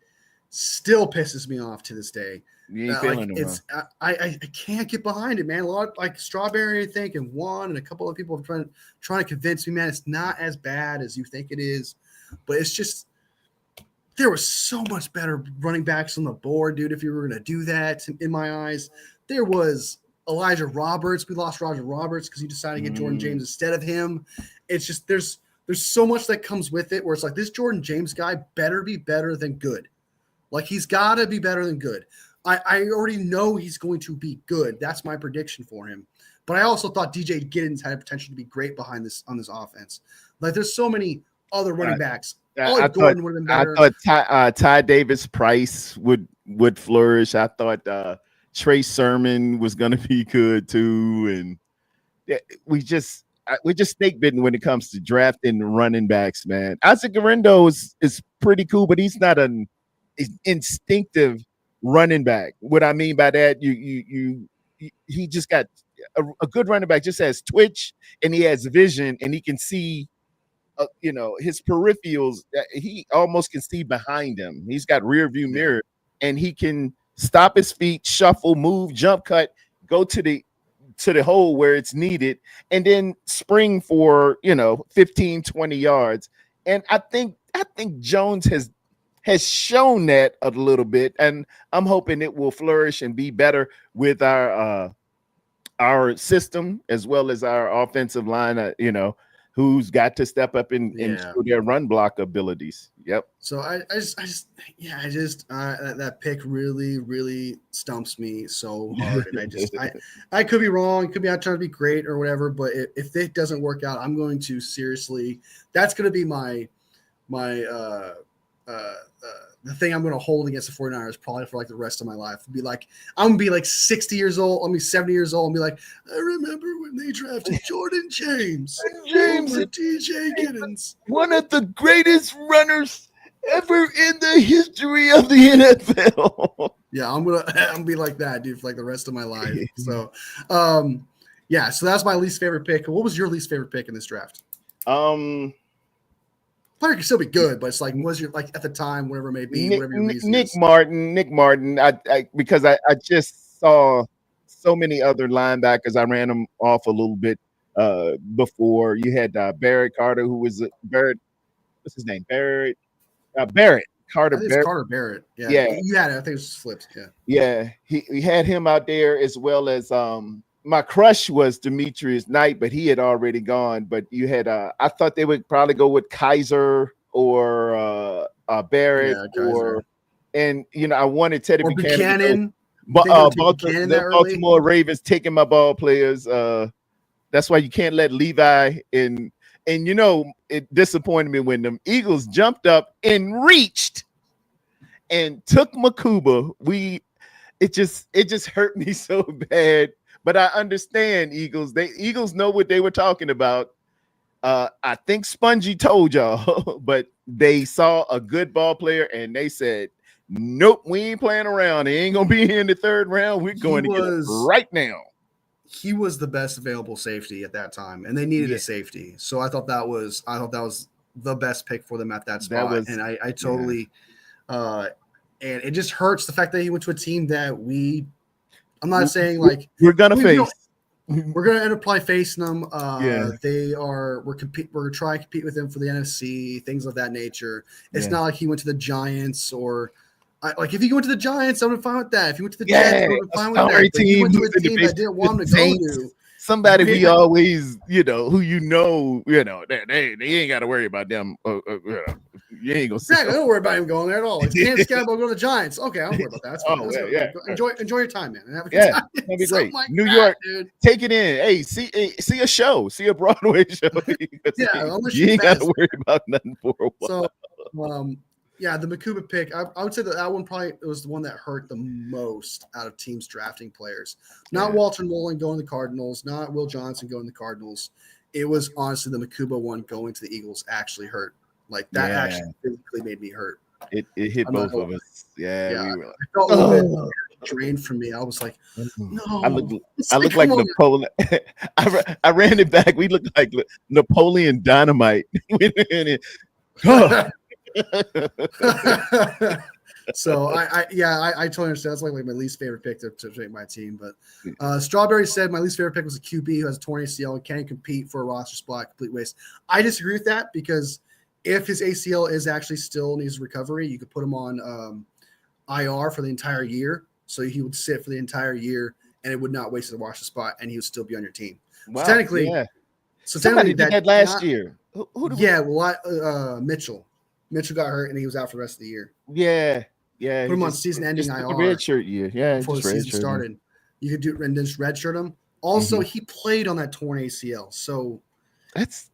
still pisses me off to this day. You ain't feeling it. I can't get behind it, man. A lot like Strawberry, I think, and Juan and a couple of people trying to convince me, man, it's not as bad as you think it is. But it's just there was so much better running backs on the board, dude. If you were gonna do that, in my eyes, there was Elijah Roberts. We lost Roger Roberts because you decided to get Jordan James instead of him. It's just there's so much that comes with it where it's like this Jordan James guy better be better than good. Like he's got to be better than good. I already know he's going to be good. That's my prediction for him. But I also thought DJ Giddens had potential to be great behind this on this offense. Like there's so many other running backs I Gordon would have been better. I thought Ty Davis Price would flourish. I thought Trey Sermon was going to be good too, and we're just snake bitten when it comes to drafting running backs, man. Isaac Guerrero is pretty cool, but he's not an instinctive running back. What I mean by that, he just got a good running back. Just has twitch and he has vision and he can see. His peripherals. He almost can see behind him. He's got rear view mirror, and he can stop his feet, shuffle, move, jump cut, go to the hole where it's needed, and then spring for 15, 20 yards. And I think Jones has shown that a little bit, and I'm hoping it will flourish and be better with our system as well as our offensive line. Who's got to step up and show their run block abilities. Yep. So that pick really, really stumps me so hard. And I could be wrong. Could be out trying to be great or whatever, but if it doesn't work out, I'm going to seriously, that's going to be my the thing I'm going to hold against the 49ers probably for like the rest of my life. I'm going to be like 60 years old. I'm going to be 70 years old and be like, I remember when they drafted Jordan James over TJ Giddens. One of the greatest runners ever in the history of the NFL. Yeah, I'm gonna be like that, dude, for like the rest of my life. So so that's my least favorite pick. What was your least favorite pick in this draft? Player could still be good, but it's like, was your like at the time, whatever it may be, whatever your reason Nick is. Martin. Because I just saw so many other linebackers. I ran them off a little bit before. You had Barrett Carter, who was Barrett. What's his name? Barrett Carter. Carter Barrett. Yeah. You had it. I think it was flipped. Yeah. Yeah. He had him out there as well as my crush was Demetrius Knight, but he had already gone. But you had I thought they would probably go with Kaiser or Barrett I wanted Teddy Buchanan. But the Baltimore Ravens taking my ball players. That's why you can't let Levi in. And it disappointed me when the Eagles jumped up and reached and took Makuba. It just hurt me so bad. But I understand Eagles. Eagles know what they were talking about. I think Spongy told y'all, but they saw a good ball player and they said, nope, we ain't playing around. He ain't gonna be here in the third round. We're going to get it right now. He was the best available safety at that time, and they needed a safety. So I thought that was the best pick for them at that spot. And I totally and it just hurts the fact that he went to a team that I'm not saying like we're gonna face. We're gonna end up probably facing them. We're trying to compete with them for the NFC, things of that nature. It's not like he went to the Giants or like if he went to the Giants, I would have fine with that. If he went to the Jets, I would have fine with that. If he went to a team that didn't want him to go to. Somebody we always, who they ain't got to worry about them. You ain't gonna see. I don't worry about him going there at all. Like, can't scab go to the Giants. Okay, I don't worry about that. That's fine. Enjoy your time, man. And have a good time. That'd be great. Like New York, dude. Take it in. Hey, see a show, see a Broadway show. You ain't got to worry about nothing for a while. So, the Makuba pick, I would say that one probably was the one that hurt the most out of teams drafting players. Not Walter Nolan going to the Cardinals, not Will Johnson going to the Cardinals. It was honestly the Makuba one going to the Eagles actually hurt. Like that actually physically made me hurt. It hit both of us. I felt a little bit drained from me. I was like, no. I look like Napoleon. I ran it back. We looked like Napoleon Dynamite. So I totally understand. That's like my least favorite pick to make my team. But Strawberry said my least favorite pick was a QB who has a torn ACL and can't compete for a roster spot. Complete waste. I disagree with that because if his ACL is actually still needs recovery, you could put him on IR for the entire year. So he would sit for the entire year and it would not waste the roster spot and he would still be on your team. Wow. So technically, somebody did that last year. Mitchell. Mitchell got hurt and he was out for the rest of the year. Yeah. Put him on season-ending IR. Redshirt year. Yeah, before the season started. You could do and just redshirt him. Also, he played on that torn ACL. So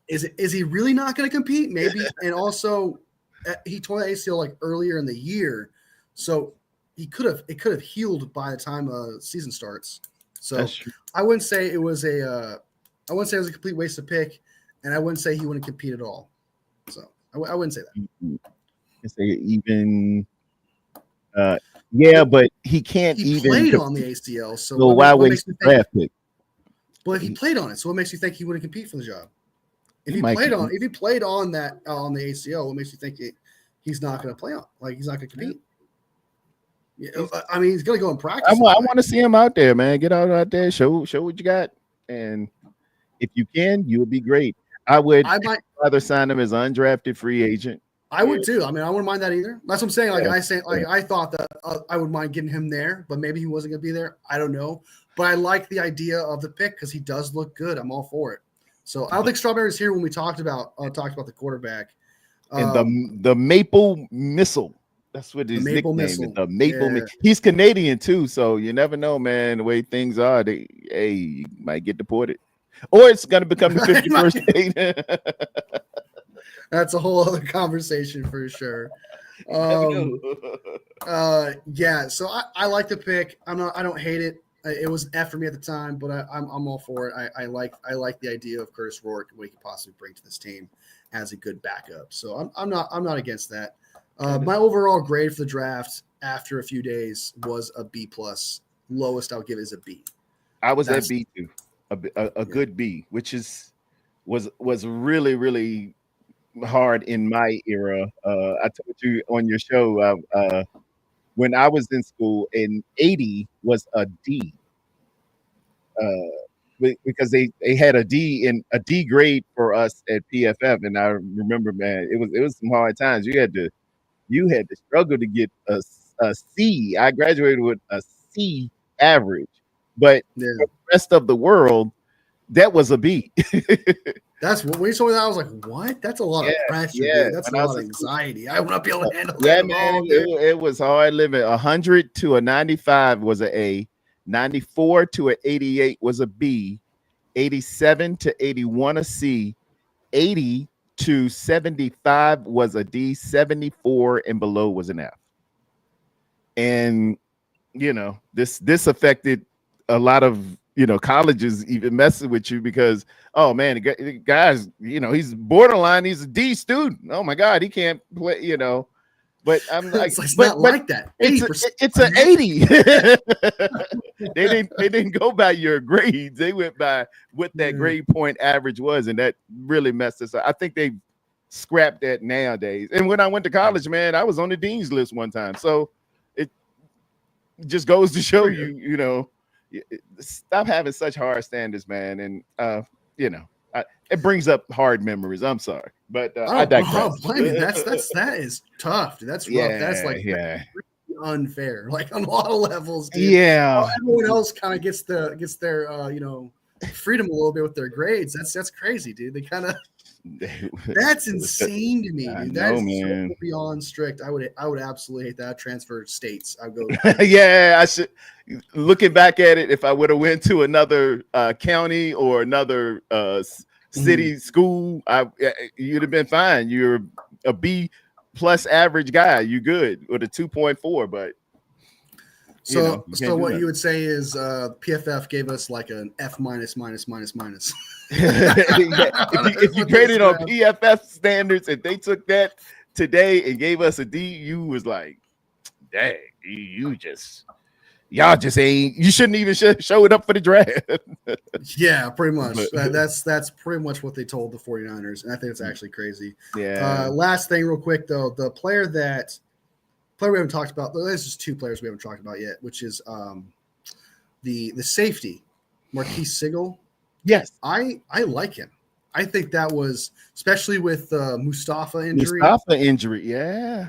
is he really not going to compete? Maybe. And also, he tore the ACL like earlier in the year, so it could have healed by the time season starts. So I wouldn't say it was a complete waste of pick, and I wouldn't say he wouldn't compete at all. So I wouldn't say that. Say even, yeah, but he can't he played on the ACL. So why waste the draft pick? Well, if he played on it, so what makes you think he wouldn't compete for the job? If he played on that on the ACL, what makes you think he's not going to play on? Like he's not going to compete? Yeah, I mean, he's going to go and practice. I want to see him out there, man. Get out there, show what you got, and if you can, you would be great. I might rather sign him as an undrafted free agent. I would too. I mean, I wouldn't mind that either. That's what I'm saying. I thought that I would mind getting him there, but maybe he wasn't going to be there. I don't know. But I like the idea of the pick because he does look good. I'm all for it. So I don't think Strawberry's here when we talked about the quarterback. And the Maple Missile. That's what his nickname is. The Maple Missile. He's Canadian too, so you never know, man. The way things are, you might get deported. Or it's going to become the 51st state. That's a whole other conversation for sure. Yeah. So I like the pick. I don't hate it. It was an F for me at the time, but I'm all for it. I like the idea of Curtis Rourke and what he could possibly bring to this team as a good backup. So I'm not against that. My overall grade for the draft after a few days was a B+. Lowest I'll give is a B. I was at B too. A good B, which was really, really hard in my era. I told you on your show when I was in school, an 80 was a D, because they had a D grade for us at PFF, and I remember, man, it was some hard times. You had to struggle to get a C. I graduated with a C average, but for the rest of the world, that was a B. That's when you told me that, I was like, what? That's a lot of pressure. Yeah, dude. That's a lot of anxiety. I would not be able to handle that. Yeah, man. It was hard living. 100 to a 95 was an A. 94 to an 88 was a B. 87 to 81 a C. 80 to 75 was a D. 74 and below was an F. And this affected a lot of colleges even messing with you because, oh man, the guy's, he's borderline, he's a D student. Oh my God, he can't play, But I'm like, it's not like that. It's an 80. They didn't go by your grades. They went by what that grade point average was, and that really messed us up. I think they scrapped that nowadays. And when I went to college, man, I was on the dean's list one time. So it just goes to show you, stop having such hard standards, man. And it brings up hard memories. I'm sorry, but I digress. That is tough. That's rough. Yeah, that's like really unfair, like on a lot of levels. Dude. Yeah, everyone else kind of gets their freedom a little bit with their grades. That's crazy, dude. They kind of that's insane to me, dude. That is so beyond strict. I would absolutely hate that. Transfer states. I go. Yeah, I should. Looking back at it, if I would have went to another county or another city school, you'd have been fine. You're a B+ average guy. You good with a 2.4, but so what you would say is PFF gave us like an F-. If you graded on PFF standards, if they took that today and gave us a D, you was like, dang, y'all just ain't. You shouldn't even show it up for the draft. Yeah, pretty much. That's pretty much what they told the 49ers, and I think it's actually crazy. Yeah. Last thing, real quick though, the player we haven't talked about. There's just two players we haven't talked about yet, which is the safety, Marquise Sigel. Yes, I like him. I think that was, especially with Mustafa injury. Yeah.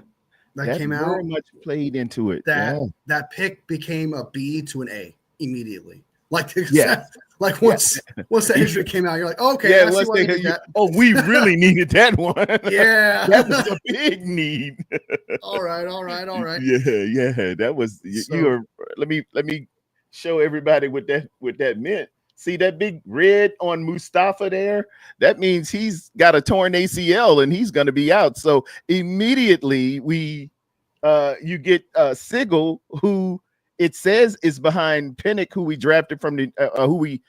That came out. Very much played into it. That pick became a B to an A immediately. Like once that injury came out, you're like, oh, okay. We really needed that one. Yeah, that was a big need. All right. Yeah. That was you were. Let me show everybody what that meant. See that big red on Mustafa there? That means he's got a torn ACL and he's going to be out. So immediately you get Sigel, who it says is behind Pinnock, who we drafted from the who we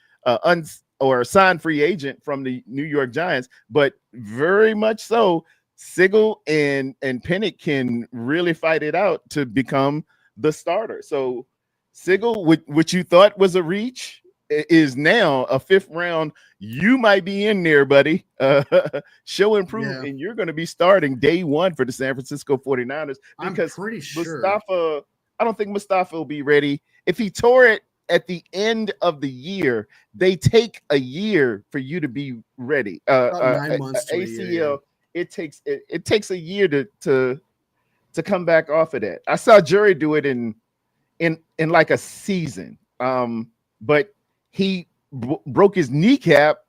or signed free agent from the New York Giants, but very much so. Sigel and Pinnock can really fight it out to become the starter. So Sigel, which you thought was a reach, is now a 5th round. You might be in there, buddy. Show improve, and you're going to be starting day 1 for the San Francisco 49ers because I'm pretty sure Mustafa, I don't think Mustafa will be ready. If he tore it at the end of the year, they take a year for you to be ready. 9 months to ACL, a year, it takes a year to come back off of that. I saw Jury do it in like a season. But he broke his kneecap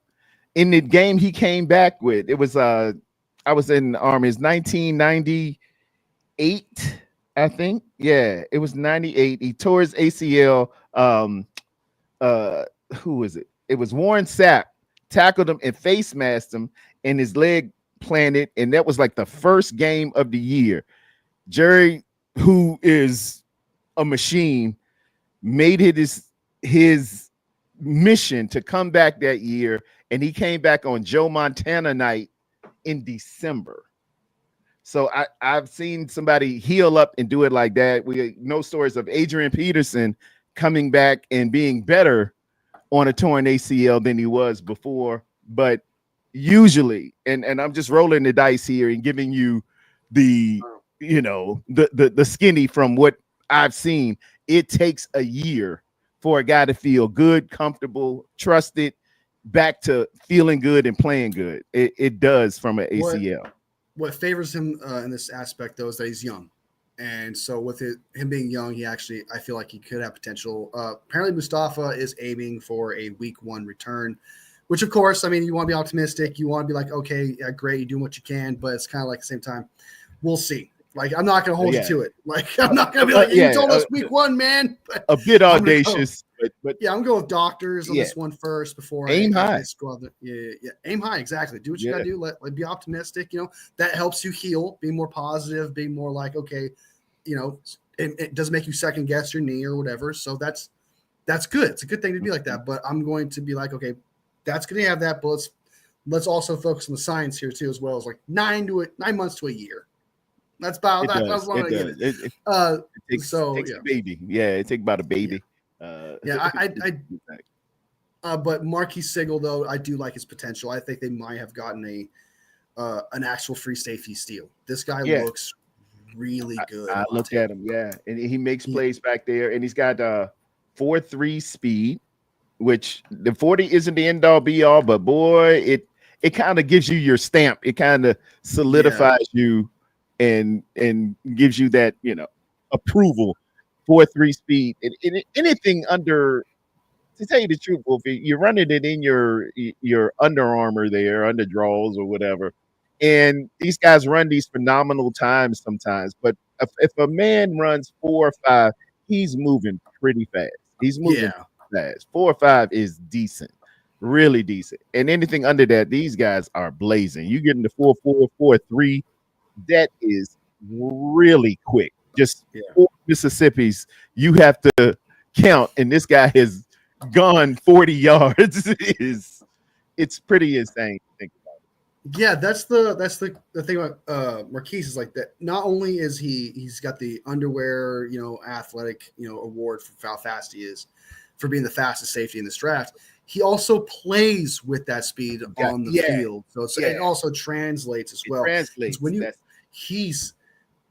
in the game he came back with. It was I was in the Army. It's 1998, I think. Yeah, it was 98. He tore his ACL. Who was it? It was Warren Sapp tackled him and face masked him, and his leg planted, and that was like the first game of the year. Jerry, who is a machine, made it his mission to come back that year, and he came back on Joe Montana night in December. So I've seen somebody heal up and do it like that. We know stories of Adrian Peterson coming back and being better on a torn ACL than he was before. But usually, and I'm just rolling the dice here and giving you the skinny from what I've seen, it takes a year for a guy to feel good, comfortable, trusted, back to feeling good and playing good. It does from an ACL. What favors him in this aspect, though, is that he's young. And so with him being young, I feel like he could have potential. Apparently Mustafa is aiming for a week 1 return, which, of course, I mean, you want to be optimistic. You want to be like, okay, yeah, great, you're doing what you can. But it's kind of like at the same time, we'll see. Like, I'm not going to hold you to it. Like, I'm not going to be like, you told us week 1, man. But a bit audacious. But yeah, I'm going with doctors on this one first before aim high. Yeah, aim high. Exactly. Do what you got to do. Let be optimistic. That helps you heal, being more positive, being more like, okay, it doesn't make you second guess your knee or whatever. So that's good. It's a good thing to be like that. But I'm going to be like, okay, that's going to have that. But let's also focus on the science here too, as well as like 9 months to a year. That's about that. That's what I get it. It takes a baby. Yeah, it takes about a baby. But Marquise Sigel, though, I do like his potential. I think they might have gotten an actual free safety steal. This guy looks really good. I look at him, and he makes plays back there, and he's got 4.3 speed, which the 40 isn't the end all be all, but boy, it kind of gives you your stamp. It kind of solidifies you and gives you that approval. 4.3 speed. Anything under, to tell you the truth, Wolfie, you're running it in your Under Armour there, under draws or whatever. And these guys run these phenomenal times sometimes. But if a man runs 4 or 5, he's moving pretty fast. He's moving fast. 4 or 5 is decent, really decent. And anything under that, these guys are blazing. You get into 4.4, 4.3, that is really quick. Just 4 Mississippis you have to count, and this guy has gone 40 yards. It's pretty insane to think about it. Yeah, that's the thing about Marquise is like that. Not only is he's got the underwear, athletic, award for how fast he is, for being the fastest safety in this draft. He also plays with that speed on the field, so it also translates as well. When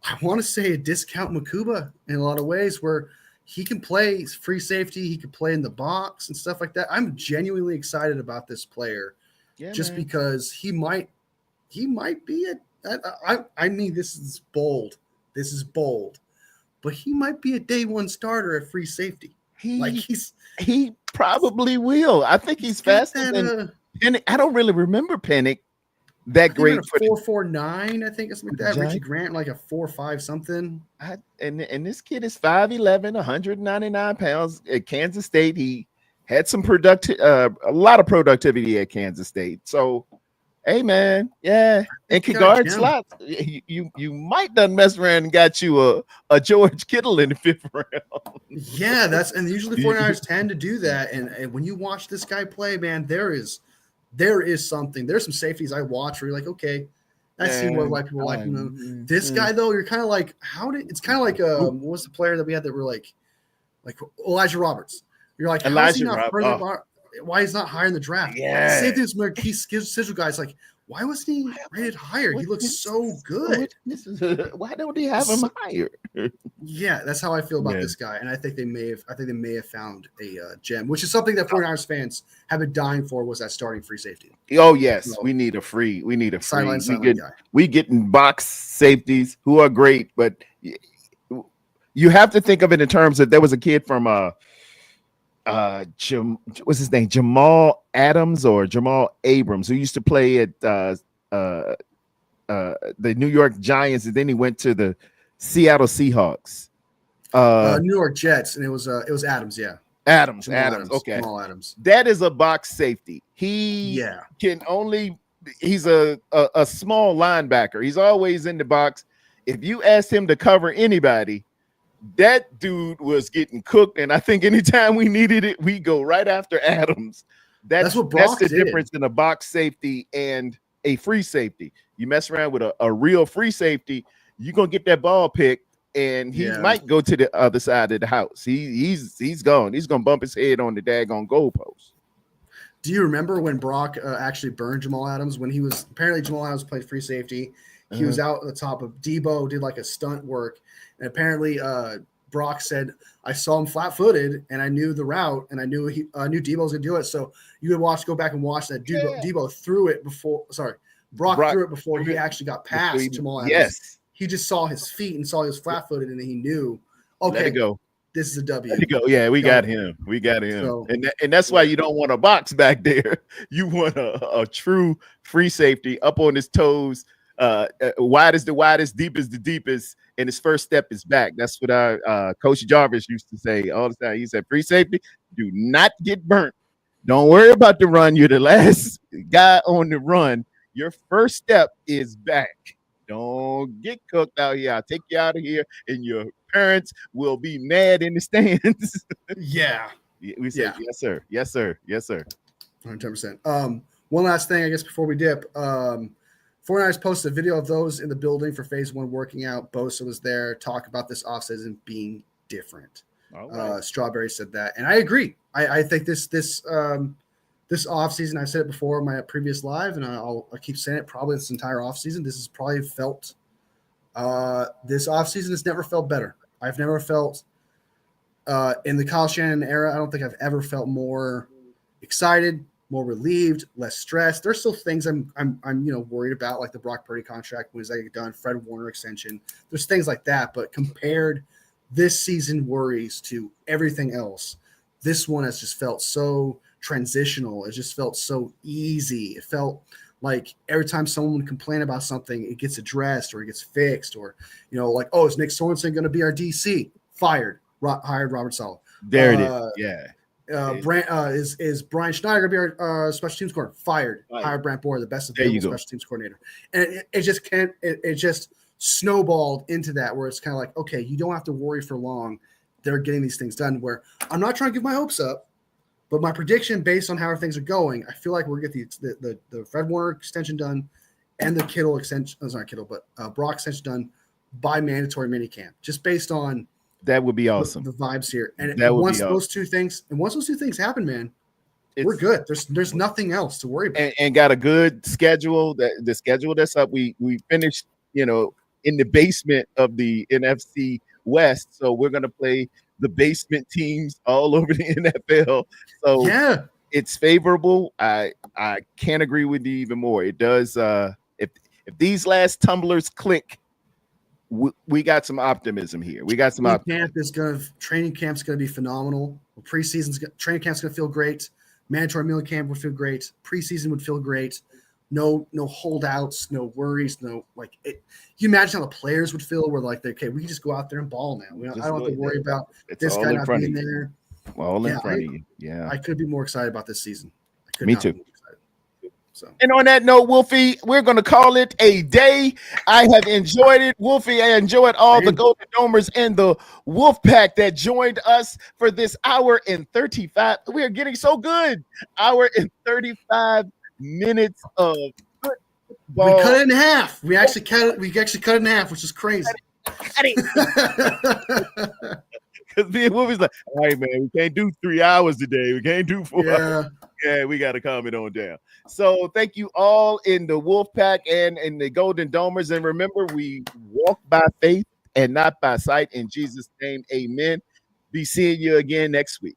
I want to say a discount Makuba in a lot of ways, where he can play free safety, he can play in the box and stuff like that. I'm genuinely excited about this player, because he might be I mean, this is bold, but he might be a day 1 starter at free safety. He probably will. I think he's faster than Pennick. I don't really remember Pennick that great for 4.49, I think it's like that. Richie Grant like a 4.5 something. And this kid is 5'11", 199 pounds. At Kansas State, he had some productive, a lot of productivity at Kansas State. So, hey man, yeah, and can guard slots. You might done mess around and got you a George Kittle in the 5th round. Yeah, and usually 49ers tend to do that. And when you watch this guy play, man, there is something. There's some safeties I watch where you're like, okay, I see what white people like. This guy though, you're kind of like, it's kind of like what was the player that we had that were like Elijah Roberts. You're like, how is he not why he's not higher in the draft? Yeah, safeties, Marquise Sigil guys, like, why wasn't he rated higher? He looks so good. Why don't they have him higher? Yeah, that's how I feel about this guy, and I think they may have found a gem, which is something that 49ers fans have been dying for, was that starting free safety. Oh yes, so, we need a free sideline guy. We getting box safeties who are great, but you have to think of it in terms of, there was a kid from what's his name, Jamal Adams or Jamal Abrams, who used to play at the New York Giants, and then he went to the Seattle Seahawks, New York Jets, and it was Adams. Yeah, Adams. Okay, Jamal Adams. That is a box safety. He's a small linebacker. He's always in the box. If you ask him to cover anybody, that dude was getting cooked, and I think anytime we needed it, we go right after Adams. That's the difference in a box safety and a free safety. You mess around with a real free safety, you're gonna get that ball picked, and he might go to the other side of the house. He's gone. He's gonna bump his head on the daggone goalpost. Do you remember when Brock actually burned Jamal Adams? When Jamal Adams played free safety, he was out at the top of Debo, did like a stunt work. And apparently, Brock said, I saw him flat-footed, and I knew the route, and I knew Debo was going to do it. So you would go back and watch that. Debo threw it before – sorry, Brock threw it before he actually got past Jamal Adams. Yes. He just saw his feet and saw he was flat-footed, and he knew, okay, let it go. This is a W. Let it go. Yeah, we got him. So, and that's why you don't want a box back there. You want a true free safety up on his toes, wide is the widest, deep is the deepest, and his first step is back. That's what our Coach Jarvis used to say all the time. He said, free safety, do not get burnt. Don't worry about the run. You're the last guy on the run. Your first step is back. Don't get cooked out here. I'll take you out of here, and your parents will be mad in the stands. Yeah. We said, yes, sir. Yes, sir. Yes, sir. 110%. One last thing, I guess, before we dip. 49ers posted a video of those in the building for phase 1 working out. Bosa was there, talk about this offseason being different. Right. Strawberry said that, and I agree. I think this offseason, I said it before in my previous live, and I'll keep saying it probably this entire offseason. This has probably felt this offseason has never felt better. I've never felt in the Kyle Shanahan era, I don't think I've ever felt more excited, more relieved, less stressed. There's still things I'm worried about, like the Brock Purdy contract, when is that get done, Fred Warner extension. There's things like that, but compared this season worries to everything else, this one has just felt so transitional. It just felt so easy. It felt like every time someone would complain about something, it gets addressed or it gets fixed, or like, oh, is Nick Sorensen going to be our DC? Fired, hired Robert Saleh. There it is. Yeah. Is Brian Schneider going to be our special teams coordinator? Fired. Hired Brant Boyer, the best available special teams coordinator. And it just can't. It just snowballed into that, where it's kind of like, okay, you don't have to worry for long. They're getting these things done. Where I'm not trying to give my hopes up, but my prediction based on how things are going, I feel like we're going to get the Fred Warner extension done and the Kittle extension. Oh, not Kittle, but Brock extension done by mandatory minicamp, just based on. That would be awesome. The vibes here, and once those two things happen, man, we're good. There's nothing else to worry about, and got a good schedule. The schedule that's up, we finished, in the basement of the NFC West, so we're gonna play the basement teams all over the NFL. So yeah, it's favorable. I can't agree with you even more. It does. If these last tumblers click, we got some optimism here. We got some training camp's going to be phenomenal. Training camp's going to feel great. Mandatory middle camp would feel great. Preseason would feel great. No holdouts, no worries, no you imagine how the players would feel, where like, okay, we can just go out there and ball now. I don't have to worry about this guy not being there. all in front of you. Yeah, I could be more excited about this season. Me too. So. And on that note, Wolfie, we're going to call it a day. I have enjoyed it. Wolfie, I enjoyed all the Golden Domers and the Wolf Pack that joined us for this hour and 35. We are getting so good. Hour and 35 minutes of good football. We cut it in half. We actually cut it in half, which is crazy. Because me and Wolfie's like, all right, man, we can't do 3 hours today. We can't do 4 hours. Yeah, we got to calm it on down. So thank you all in the Wolf Pack and in the Golden Domers. And remember, we walk by faith and not by sight. In Jesus' name, amen. Be seeing you again next week.